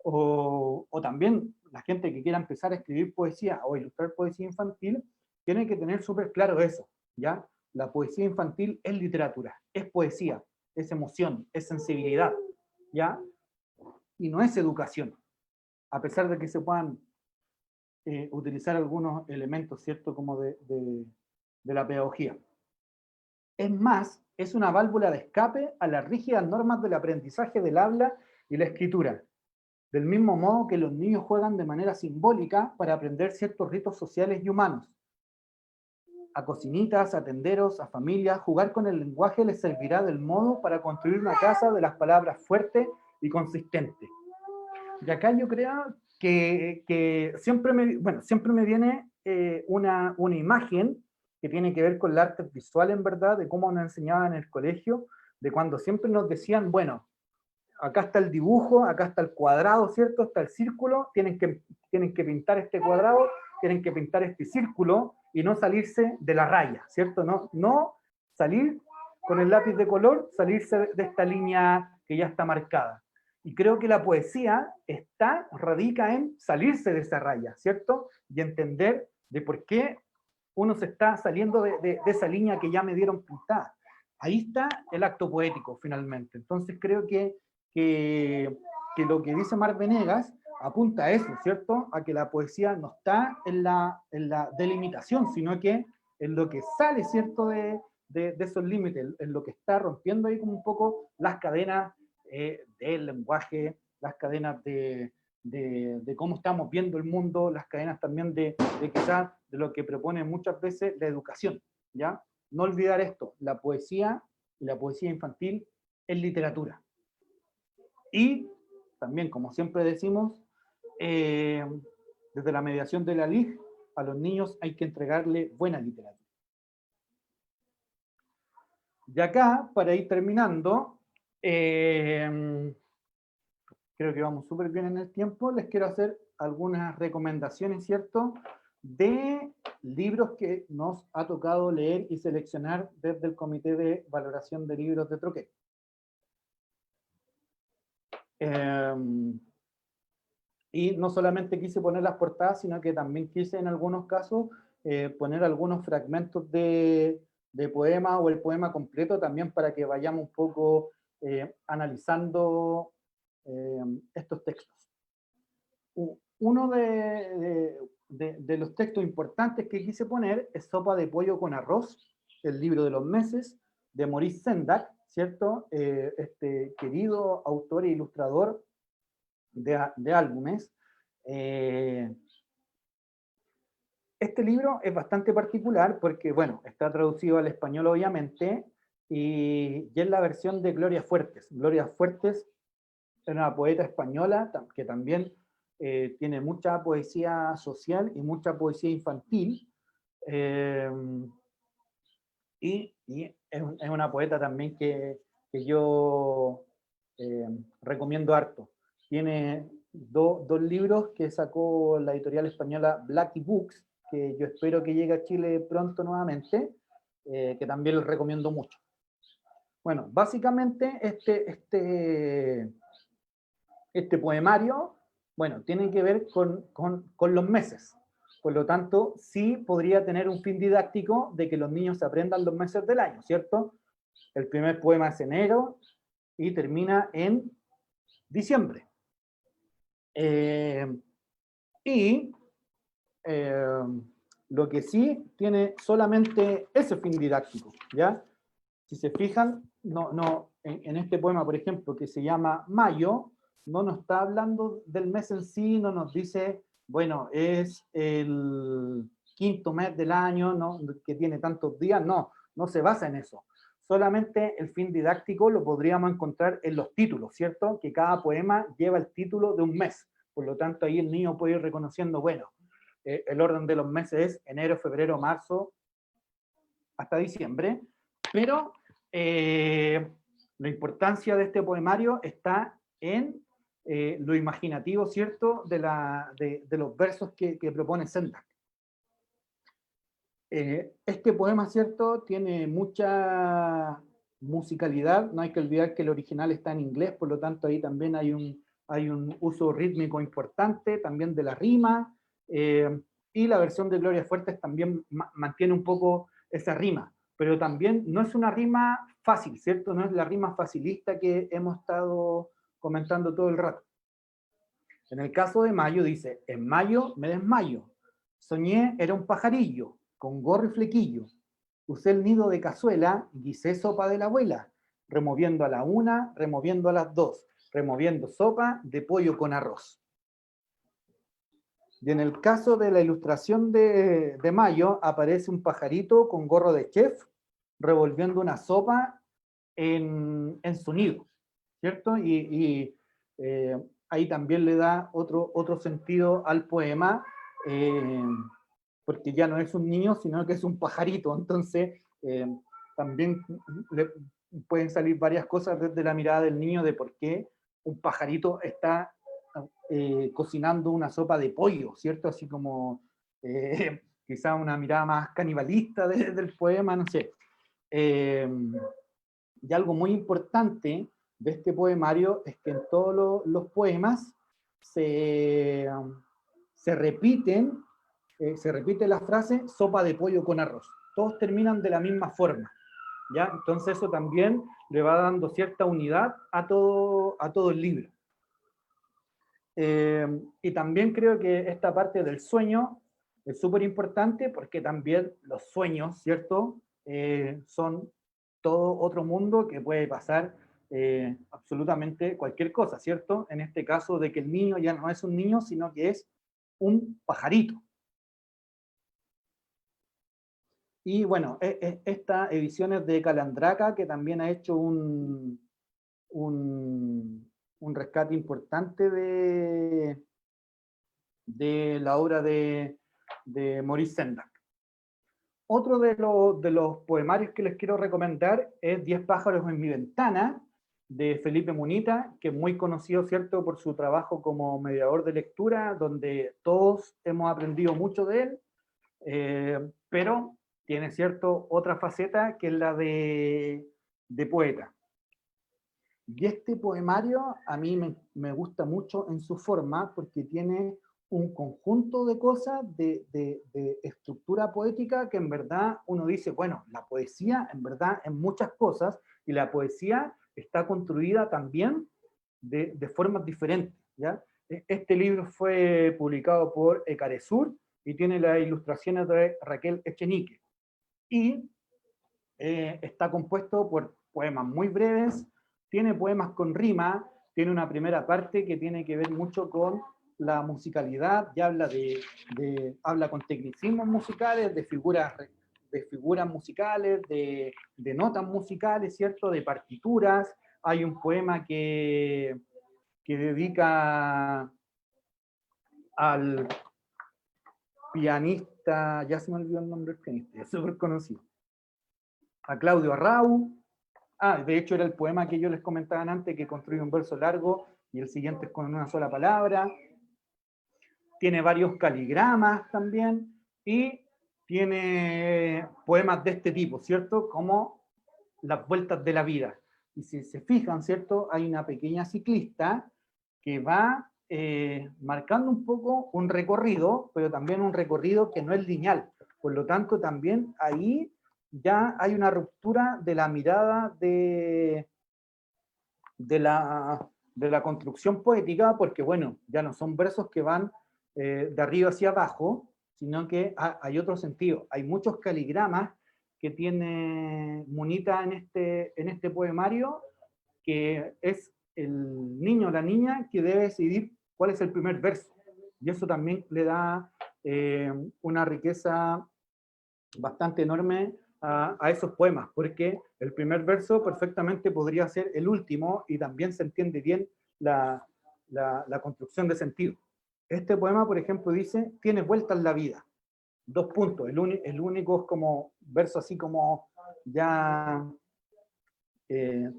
o también la gente que quiera empezar a escribir poesía o ilustrar poesía infantil, tiene que tener súper claro eso, ¿ya? La poesía infantil es literatura, es poesía, es emoción, es sensibilidad, ¿ya? Y no es educación, a pesar de que se puedan utilizar algunos elementos, ¿cierto?, como de la pedagogía. Es más, es una válvula de escape a las rígidas normas del aprendizaje del habla y la escritura, del mismo modo que los niños juegan de manera simbólica para aprender ciertos ritos sociales y humanos. A cocinitas, a tenderos, a familias, jugar con el lenguaje les servirá del modo para construir una casa de las palabras fuertes y consistentes. Y acá yo creo que siempre me viene una imagen que tiene que ver con el arte visual, en verdad, de cómo nos enseñaban en el colegio, de cuando siempre nos decían, bueno, acá está el dibujo, acá está el cuadrado, ¿cierto? Está el círculo, tienen que pintar este cuadrado, tienen que pintar este círculo y no salirse de la raya, ¿cierto? No salir con el lápiz de color, salirse de esta línea que ya está marcada. Y creo que la poesía radica en salirse de esa raya, ¿cierto? Y entender de por qué uno se está saliendo de esa línea que ya me dieron pintada. Ahí está el acto poético, finalmente. Entonces creo que lo que dice Marc Venegas apunta a eso, ¿cierto? A que la poesía no está en la delimitación, sino que en lo que sale, ¿cierto? De esos límites, en lo que está rompiendo ahí como un poco las cadenas del lenguaje, las cadenas de cómo estamos viendo el mundo, las cadenas también de quizás de lo que propone muchas veces la educación, ¿ya? No olvidar esto, la poesía y la poesía infantil es literatura. Y también, como siempre decimos, desde la mediación de la LIG, a los niños hay que entregarle buena literatura. Y acá, para ir terminando, creo que vamos súper bien en el tiempo, les quiero hacer algunas recomendaciones, ¿cierto?, de libros que nos ha tocado leer y seleccionar desde el Comité de Valoración de Libros de Troquel. Y no solamente quise poner las portadas, sino que también quise en algunos casos poner algunos fragmentos de poema o el poema completo también para que vayamos un poco analizando estos textos. Uno de los textos importantes que quise poner es Sopa de pollo con arroz, el libro de los meses, de Maurice Sendak, ¿cierto? Este querido autor e ilustrador de álbumes. Este libro es bastante particular porque, bueno, está traducido al español obviamente, y es la versión de Gloria Fuertes. Gloria Fuertes es una poeta española que también tiene mucha poesía social y mucha poesía infantil, y es una poeta también que yo recomiendo harto. Tiene dos libros que sacó la editorial española Blackie Books, que yo espero que llegue a Chile pronto nuevamente, que también les recomiendo mucho. Bueno, básicamente este poemario, bueno, tiene que ver con los meses. Por lo tanto, sí podría tener un fin didáctico de que los niños se aprendan los meses del año, ¿cierto? El primer poema es enero y termina en diciembre. Lo que sí tiene solamente ese fin didáctico, ¿ya? Si se fijan, en este poema, por ejemplo, que se llama Mayo, no nos está hablando del mes en sí, no nos dice, bueno, es el quinto mes del año, ¿no?, que tiene tantos días, no se basa en eso. Solamente el fin didáctico lo podríamos encontrar en los títulos, ¿cierto? Que cada poema lleva el título de un mes. Por lo tanto, ahí el niño puede ir reconociendo, bueno, el orden de los meses es enero, febrero, marzo, hasta diciembre. Pero la importancia de este poemario está en lo imaginativo, ¿cierto?, de los versos que propone Sendak. Este poema, ¿cierto?, tiene mucha musicalidad. No hay que olvidar que el original está en inglés, por lo tanto ahí también hay un uso rítmico importante, también de la rima, y la versión de Gloria Fuertes también mantiene un poco esa rima, pero también no es una rima fácil, ¿cierto? No es la rima facilista que hemos estado comentando todo el rato. En el caso de Mayo dice, en mayo me desmayo, soñé era un pajarillo, con gorro y flequillo, usé el nido de cazuela, guisé sopa de la abuela, removiendo a la una, removiendo a las dos, removiendo sopa de pollo con arroz. Y en el caso de la ilustración de Mayo, aparece un pajarito con gorro de chef, revolviendo una sopa en su nido, ¿cierto? Y ahí también le da otro sentido al poema, porque ya no es un niño, sino que es un pajarito. Entonces, también pueden salir varias cosas desde la mirada del niño de por qué un pajarito está cocinando una sopa de pollo, ¿cierto? Así como quizá una mirada más canibalista del poema, no sé. Y algo muy importante de este poemario es que en todos los poemas se repite la frase sopa de pollo con arroz. Todos terminan de la misma forma, ¿ya? Entonces eso también le va dando cierta unidad a todo el libro. Y también creo que esta parte del sueño es súper importante porque también los sueños, ¿cierto? Son todo otro mundo que puede pasar absolutamente cualquier cosa, ¿cierto? En este caso de que el niño ya no es un niño, sino que es un pajarito. Y bueno, esta edición es de Calandraca, que también ha hecho un rescate importante de la obra de Maurice Sendak. Otro de los poemarios que les quiero recomendar es 10 pájaros en mi ventana, de Felipe Munita, que es muy conocido, ¿cierto?, por su trabajo como mediador de lectura, donde todos hemos aprendido mucho de él, pero tiene, ¿cierto?, otra faceta que es la de poeta. Y este poemario a mí me gusta mucho en su forma porque tiene un conjunto de cosas de estructura poética que en verdad uno dice, bueno, la poesía en verdad es muchas cosas y la poesía está construida también de formas diferentes, ¿ya? Este libro fue publicado por Ecaresur y tiene las ilustraciones de Raquel Echenique. Y está compuesto por poemas muy breves, tiene poemas con rima, tiene una primera parte que tiene que ver mucho con la musicalidad, ya habla con tecnicismos musicales, de figuras musicales, de notas musicales, ¿cierto? De partituras. Hay un poema que dedica al pianista, ya se me olvidó el nombre del pianista, es súper conocido, a Claudio Arrau. De hecho era el poema que yo les comentaba antes, que construye un verso largo y el siguiente es con una sola palabra. Tiene varios caligramas también y tiene poemas de este tipo, ¿cierto? Como Las vueltas de la vida. Y si se fijan, ¿cierto? Hay una pequeña ciclista que va marcando un poco un recorrido, pero también un recorrido que no es lineal. Por lo tanto, también ahí ya hay una ruptura de la mirada de la construcción poética, porque bueno, ya no son versos que van de arriba hacia abajo, sino que hay otro sentido. Hay muchos caligramas que tiene Munita en este poemario, que es el niño o la niña que debe decidir cuál es el primer verso. Y eso también le da una riqueza bastante enorme a esos poemas, porque el primer verso perfectamente podría ser el último y también se entiende bien la construcción de sentido. Este poema, por ejemplo, dice, tiene vueltas la vida. 2 puntos. El único es como verso así como ya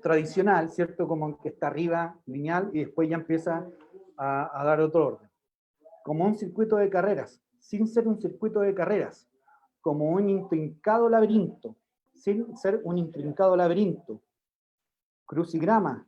tradicional, ¿cierto? Como que está arriba, lineal, y después ya empieza a dar otro orden. Como un circuito de carreras, sin ser un circuito de carreras, como un intrincado laberinto, sin ser un intrincado laberinto. Crucigrama,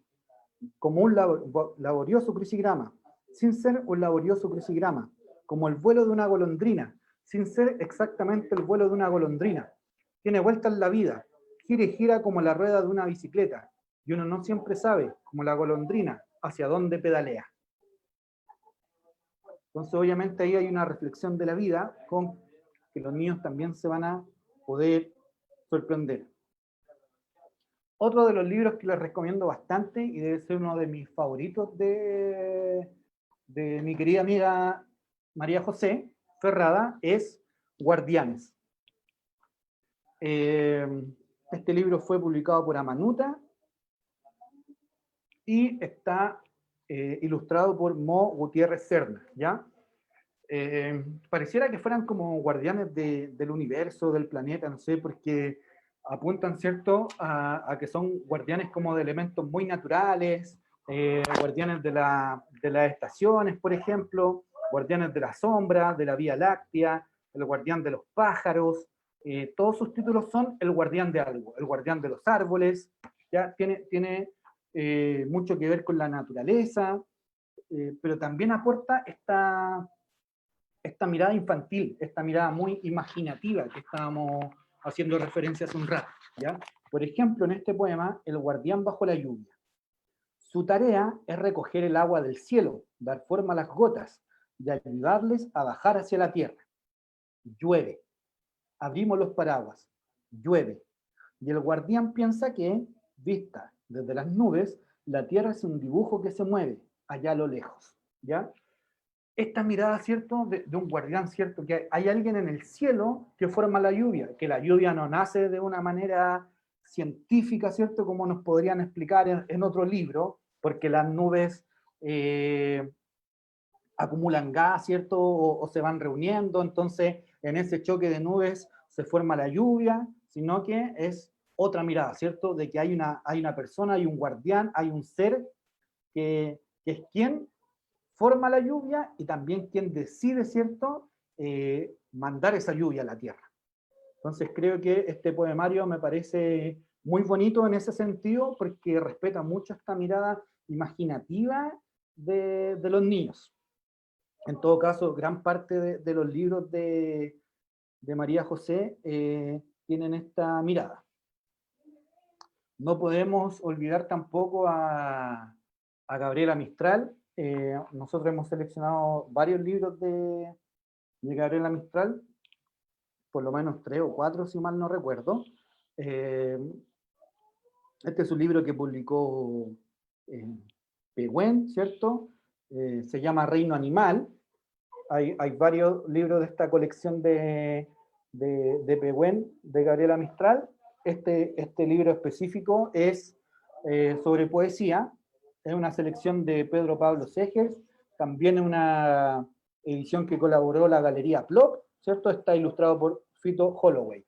como un laborioso crucigrama, sin ser un laborioso crucigrama, como el vuelo de una golondrina, sin ser exactamente el vuelo de una golondrina. Tiene vueltas la vida, gira y gira como la rueda de una bicicleta, y uno no siempre sabe, como la golondrina, hacia dónde pedalea. Entonces, obviamente, ahí hay una reflexión de la vida con que los niños también se van a poder sorprender. Otro de los libros que les recomiendo bastante, y debe ser uno de mis favoritos de mi querida amiga María José Ferrada, es Guardianes. Este libro fue publicado por Amanuta y está ilustrado por Mo Gutiérrez Serna, ¿ya? Pareciera que fueran como guardianes del universo, del planeta, no sé, porque apuntan, ¿cierto?, a que son guardianes como de elementos muy naturales, guardianes de las estaciones, por ejemplo, guardianes de la sombra, de la Vía Láctea, el guardián de los pájaros. Todos sus títulos son el guardián de algo, el guardián de los árboles. Ya tiene mucho que ver con la naturaleza, pero también aporta esta mirada infantil, esta mirada muy imaginativa que estábamos haciendo referencia hace un rato, ¿ya? Por ejemplo, en este poema, El guardián bajo la lluvia. Su tarea es recoger el agua del cielo, dar forma a las gotas y ayudarles a bajar hacia la tierra. Llueve. Abrimos los paraguas. Llueve. Y el guardián piensa que, vista desde las nubes, la tierra es un dibujo que se mueve allá a lo lejos, ¿ya? Esta mirada, ¿cierto?, de un guardián, ¿cierto?, que hay alguien en el cielo que forma la lluvia, que la lluvia no nace de una manera científica, ¿cierto?, como nos podrían explicar en otro libro, porque las nubes acumulan gas, ¿cierto?, o se van reuniendo, entonces en ese choque de nubes se forma la lluvia, sino que es otra mirada, ¿cierto?, de que hay una persona, hay un guardián, hay un ser que es quien forma la lluvia y también quien decide, ¿cierto?, mandar esa lluvia a la tierra. Entonces creo que este poemario me parece muy bonito en ese sentido porque respeta mucho esta mirada imaginativa de los niños. En todo caso, gran parte de los libros de María José tienen esta mirada. No podemos olvidar tampoco a Gabriela Mistral. Nosotros hemos seleccionado varios libros de Gabriela Mistral, por lo menos 3 o 4, si mal no recuerdo. Este es un libro que publicó Pehuen, ¿cierto? Se llama Reino Animal. Hay varios libros de esta colección de Pehuen, de Gabriela Mistral. Este libro específico es sobre poesía. Es una selección de Pedro Pablo Segers, también es una edición que colaboró la Galería Plop, ¿cierto? Está ilustrado por Fito Holloway.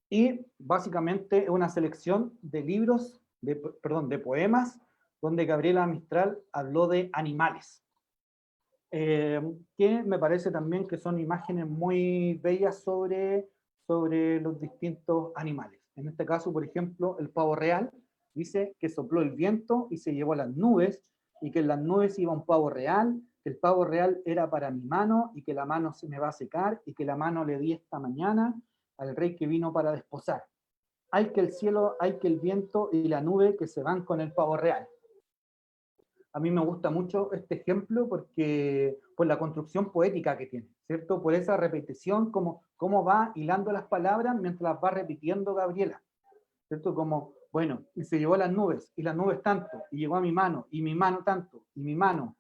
Y básicamente es una selección de libros, de poemas, donde Gabriela Mistral habló de animales. Que me parece también que son imágenes muy bellas sobre los distintos animales. En este caso, por ejemplo, el pavo real dice que sopló el viento y se llevó a las nubes, y que en las nubes iba un pavo real, que el pavo real era para mi mano, y que la mano se me va a secar, y que la mano le di esta mañana al rey que vino para desposar. Hay que el cielo, hay que el viento y la nube que se van con el pavo real. A mí me gusta mucho este ejemplo porque por la construcción poética que tiene, ¿cierto? Por esa repetición, cómo va hilando las palabras mientras las va repitiendo Gabriela, ¿cierto? Como, bueno, y se llevó las nubes tanto, y llegó a mi mano tanto, y mi mano.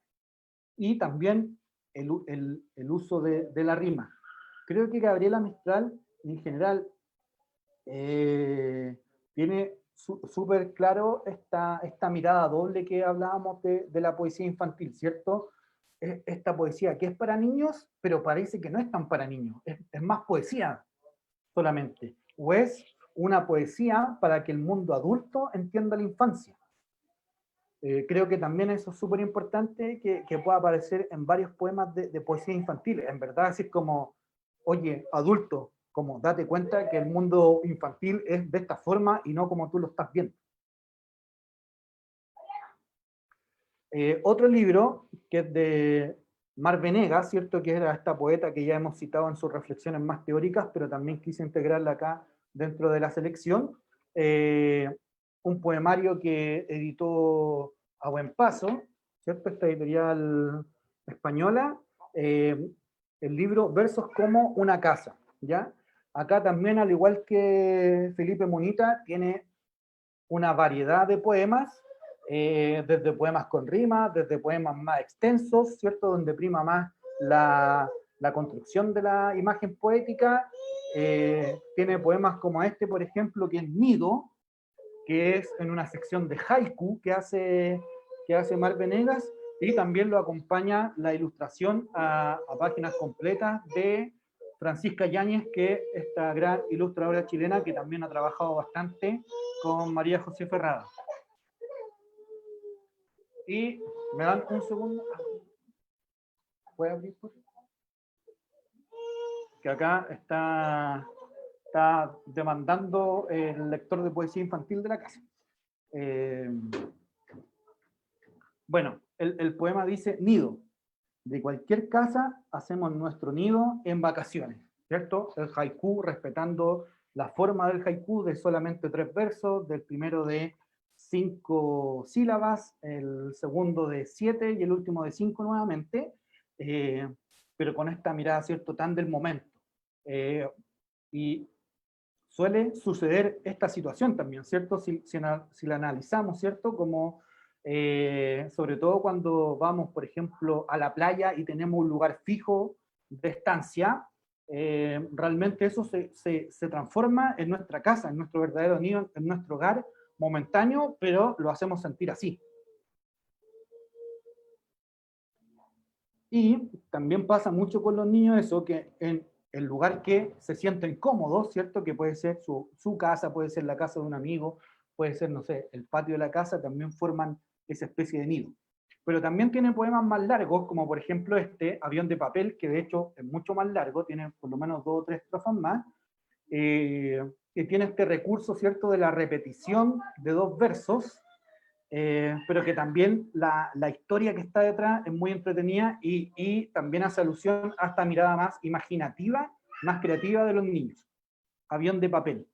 Y también el uso de la rima. Creo que Gabriela Mistral, en general, tiene súper claro esta mirada doble que hablábamos de la poesía infantil, ¿cierto? Esta poesía que es para niños, pero parece que no es tan para niños, es más poesía solamente, o es una poesía para que el mundo adulto entienda la infancia. Creo que también eso es súper importante que pueda aparecer en varios poemas de poesía infantil, en verdad, así como, oye, adulto, como date cuenta que el mundo infantil es de esta forma y no como tú lo estás viendo. Otro libro que es de Mar Venegas, ¿cierto? Que era esta poeta que ya hemos citado en sus reflexiones más teóricas, pero también quise integrarla acá dentro de la selección. Un poemario que editó A Buen Paso, ¿cierto? Esta editorial española. El libro Versos como una casa, ¿ya? Acá también, al igual que Felipe Munita, tiene una variedad de poemas, desde poemas con rimas, desde poemas más extensos, ¿cierto? Donde prima más la construcción de la imagen poética. Tiene poemas como este, por ejemplo, que es Nido, que es en una sección de haiku que hace Mar Venegas, y también lo acompaña la ilustración a páginas completas de Francisca Yáñez, que es esta gran ilustradora chilena que también ha trabajado bastante con María José Ferrada. Y me dan un segundo. ¿Puede abrir, por favor? Que acá está demandando el lector de poesía infantil de la casa. Bueno, el poema dice: nido. De cualquier casa hacemos nuestro nido en vacaciones, ¿cierto? El haiku, respetando la forma del haiku de solamente 3 versos, del primero de 5 sílabas, el segundo de 7 y el último de 5 nuevamente, pero con esta mirada, ¿cierto?, tan del momento. Y suele suceder esta situación también, ¿cierto? Si la analizamos, ¿cierto? Como sobre todo cuando vamos, por ejemplo, a la playa y tenemos un lugar fijo de estancia, realmente eso se transforma en nuestra casa, en nuestro verdadero nido, en nuestro hogar momentáneo, pero lo hacemos sentir así. Y también pasa mucho con los niños eso, que en el lugar que se sienten cómodos, ¿cierto? Que puede ser su casa, puede ser la casa de un amigo, puede ser, no sé, el patio de la casa, también forman esa especie de nido. Pero también tiene poemas más largos, como por ejemplo este, Avión de papel, que de hecho es mucho más largo, tiene por lo menos 2 o 3 estrofas más, que tiene este recurso, ¿cierto?, de la repetición de 2 versos, pero que también la historia que está detrás es muy entretenida y también hace alusión a esta mirada más imaginativa, más creativa de los niños. Avión de papel.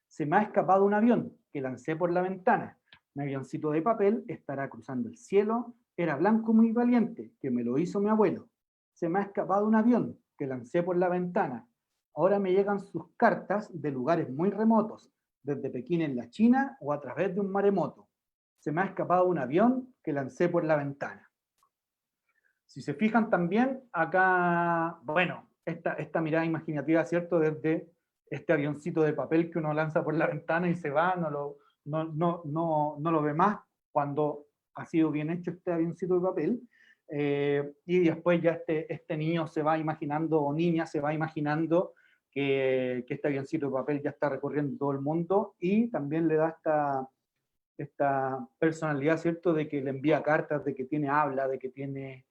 Se me ha escapado un avión que lancé por la ventana. Mi avioncito de papel estará cruzando el cielo. Era blanco muy valiente, que me lo hizo mi abuelo. Se me ha escapado un avión que lancé por la ventana. Ahora me llegan sus cartas de lugares muy remotos, desde Pekín en la China o a través de un maremoto. Se me ha escapado un avión que lancé por la ventana. Si se fijan también, acá, bueno, esta mirada imaginativa, ¿cierto? Desde este avioncito de papel que uno lanza por la ventana y se va, no lo ve más cuando ha sido bien hecho este avioncito de papel. Y después ya este niño se va imaginando, o niña se va imaginando que este avioncito de papel ya está recorriendo todo el mundo, y también le da esta personalidad, ¿cierto?, de que le envía cartas, de que tiene habla, de que tiene,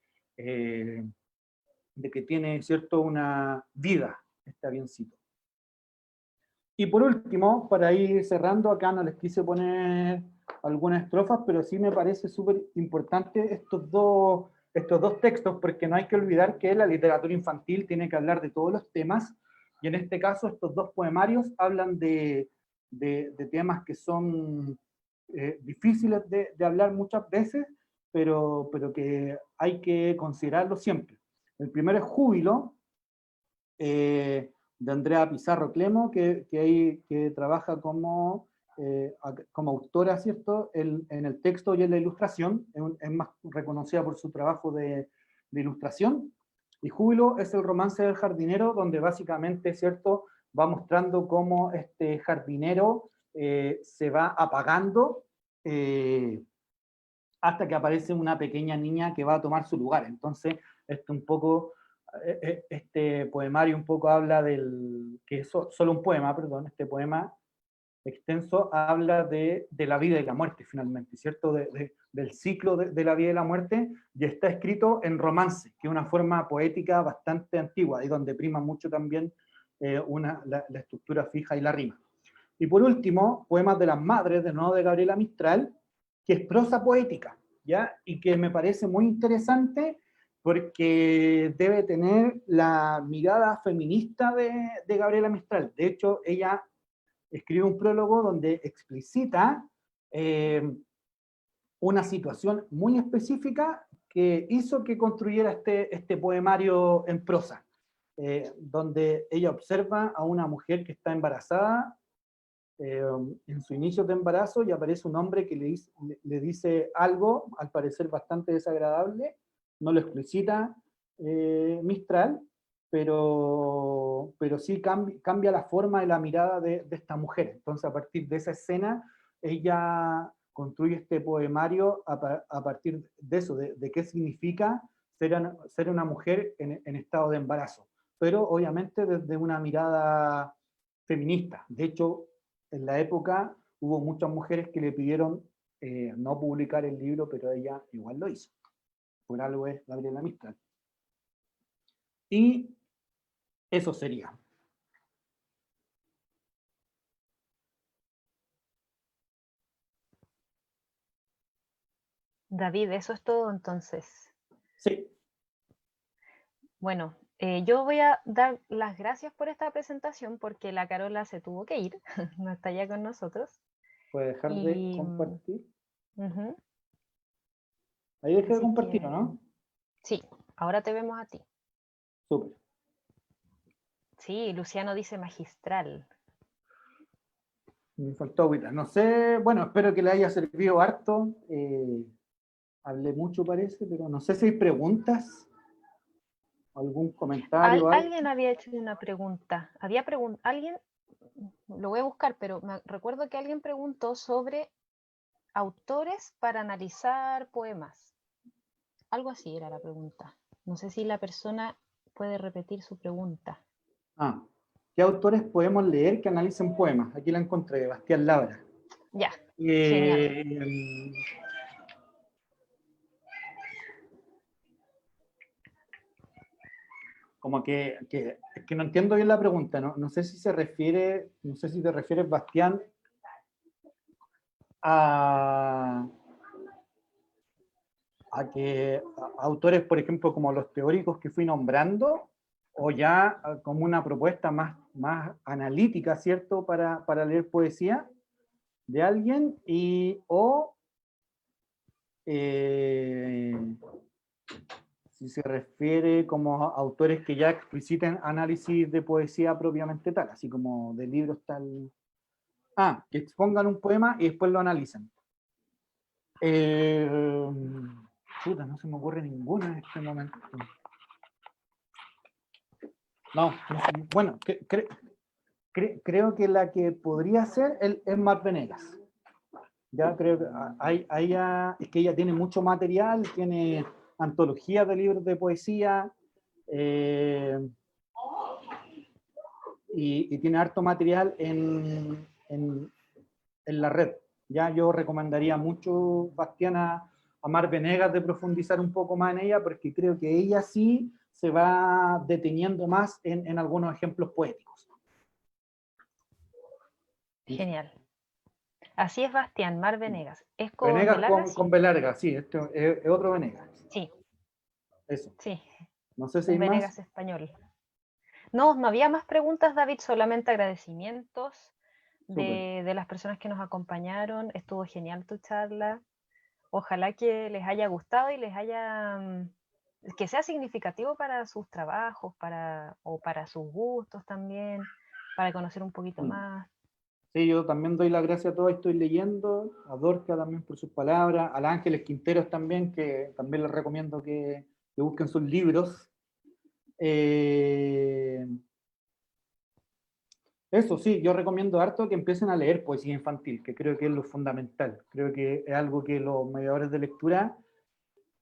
¿cierto?, una vida, este avioncito. Y por último, para ir cerrando, acá no les quise poner algunas estrofas, pero sí me parece súper importante estos dos textos, porque no hay que olvidar que la literatura infantil tiene que hablar de todos los temas, y en este caso estos 2 poemarios hablan de temas que son difíciles de hablar muchas veces, pero que hay que considerarlo siempre. El primero es Júbilo, de Andrea Pizarro Clemo, que trabaja como autora, ¿cierto?, en el texto y en la ilustración, es más reconocida por su trabajo de ilustración. Y Júbilo es el romance del jardinero, donde básicamente, ¿cierto?, va mostrando cómo este jardinero se va apagando hasta que aparece una pequeña niña que va a tomar su lugar. Entonces, este poemario un poco habla que es solo un poema, perdón, este poema extenso habla de la vida y la muerte finalmente, ¿cierto? Del ciclo de la vida y la muerte, y está escrito en romance, que es una forma poética bastante antigua, y donde prima mucho también la estructura fija y la rima. Y por último, Poemas de las Madres, de nuevo de Gabriela Mistral, que es prosa poética, ¿ya? Y que me parece muy interesante porque debe tener la mirada feminista de Gabriela Mistral. De hecho, ella escribe un prólogo donde explicita una situación muy específica que hizo que construyera este poemario en prosa, donde ella observa a una mujer que está embarazada en su inicio de embarazo, y aparece un hombre que le dice algo, al parecer bastante desagradable, no lo explicita Mistral, pero sí cambia la forma y la mirada de esta mujer. Entonces, a partir de esa escena, ella construye este poemario a partir de eso, de qué significa ser una mujer en estado de embarazo. pero obviamente desde una mirada feminista. De hecho, en la época hubo muchas mujeres que le pidieron no publicar el libro, pero ella igual lo hizo. Por algo es Gabriela Mistral. Y eso sería. David, eso es todo entonces. Sí. Bueno, yo voy a dar las gracias por esta presentación porque la Carola se tuvo que ir, no está ya con nosotros. Puede dejar de Y, compartir. ujú, Ahí dejé de así compartir, que, ¿o no? sí, ahora te vemos a ti. Súper. Sí, Luciano dice magistral. Me faltó agüita. No sé, bueno, espero que le haya servido harto. Hablé mucho parece, pero no sé si hay preguntas, algún comentario, algo. Alguien había hecho una pregunta. Alguien, lo voy a buscar, pero recuerdo que alguien preguntó sobre autores para analizar poemas. Algo así era la pregunta. No sé si la persona puede repetir su pregunta. Ah, ¿qué autores podemos leer que analicen poemas? Aquí la encontré, Bastián Labra. Ya, genial. Como es que no entiendo bien la pregunta, ¿no? No sé si se refiere, no sé si te refieres, Bastián, a que autores, por ejemplo, como los teóricos que fui nombrando, o ya como una propuesta más analítica, ¿cierto?, para leer poesía de alguien, o si se refiere como a autores que ya expliciten análisis de poesía propiamente tal, así como de libros tal. Ah, que expongan un poema y después lo analicen. Puta, no se me ocurre ninguna en este momento. No, bueno, creo que la que podría ser es Mar Venegas. Ya creo que es que ella tiene mucho material, tiene antologías de libros de poesía, y tiene harto material en la red. Ya yo recomendaría mucho, Bastiana, a Mar Venegas de profundizar un poco más en ella, porque creo que ella sí se va deteniendo más en algunos ejemplos poéticos. Genial. Así es, Bastián, Mar Venegas. ¿Es con Venegas Belarga? con B larga, sí, este es otro Venegas. Sí, Eso. sí, No sé si un hay más. Venegas español. No, no había más preguntas, David, solamente agradecimientos de las personas que nos acompañaron. Estuvo genial tu charla. Ojalá que les haya gustado y les haya, que sea significativo para sus trabajos, o para sus gustos también, para conocer un poquito más. Sí, yo también doy las gracias a todos, estoy leyendo, a Dorca también por sus palabras, a la Ángeles Quinteros también, que también les recomiendo que busquen sus libros. Eso sí, yo recomiendo harto que empiecen a leer poesía infantil, que creo que es lo fundamental. Creo que es algo que los mediadores de lectura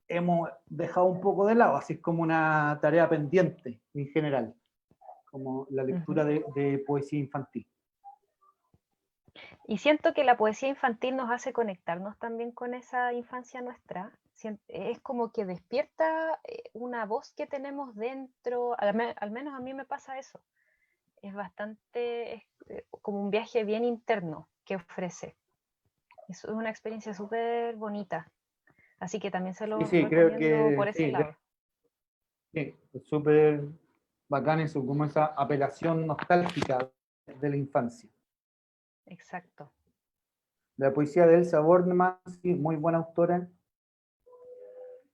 hemos dejado un poco de lado, así es como una tarea pendiente en general, como la lectura de poesía infantil. Y siento que la poesía infantil nos hace conectarnos también con esa infancia nuestra. Es como que despierta una voz que tenemos dentro, al menos a mí me pasa eso. Es como un viaje bien interno que ofrece. Es una experiencia súper bonita. Así que también se lo Sí, creo recomiendo que por ese lado. sí, es súper bacán eso, como esa apelación nostálgica de la infancia. Exacto. La poesía de Elsa Bornemann, sí, muy buena autora.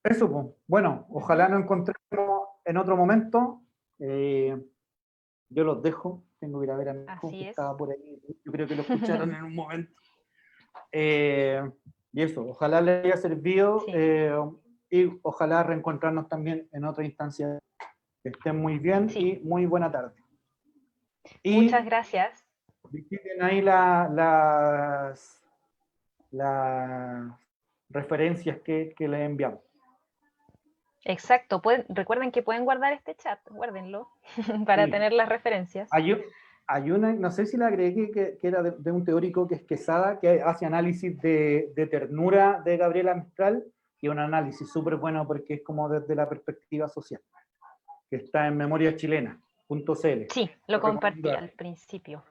Eso, pues. Bueno, ojalá nos encontremos en otro momento. Yo los dejo, tengo que ir a ver a mi hijo Así que es. estaba por ahí, yo creo que lo escucharon en un momento. Y eso, ojalá les haya servido, Sí. y ojalá reencontrarnos también en otra instancia. Que estén muy bien Sí. y muy buena tarde. Muchas Y gracias. visiten ahí las referencias que les enviamos. Exacto, recuerden que pueden guardar este chat, guárdenlo para Sí. tener las referencias. Hay una, no sé si la agregué, que era de un teórico que es Quesada, que hace análisis de ternura de Gabriela Mistral, y un análisis súper bueno porque es como desde la perspectiva social, que está en memoriachilena.cl. Sí, lo compartí al principio.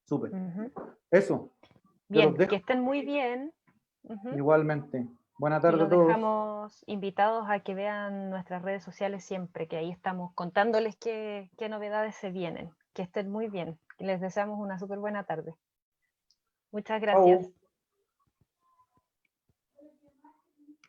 Súper. Ujú. Eso. Yo Bien, los dejo. que estén muy bien. Ujú. Igualmente. Buena Y tarde a los todos. dejamos invitados a que vean nuestras redes sociales siempre, que ahí estamos contándoles qué novedades se vienen. Que estén muy bien. Y les deseamos una súper buena tarde. Muchas gracias. Chau.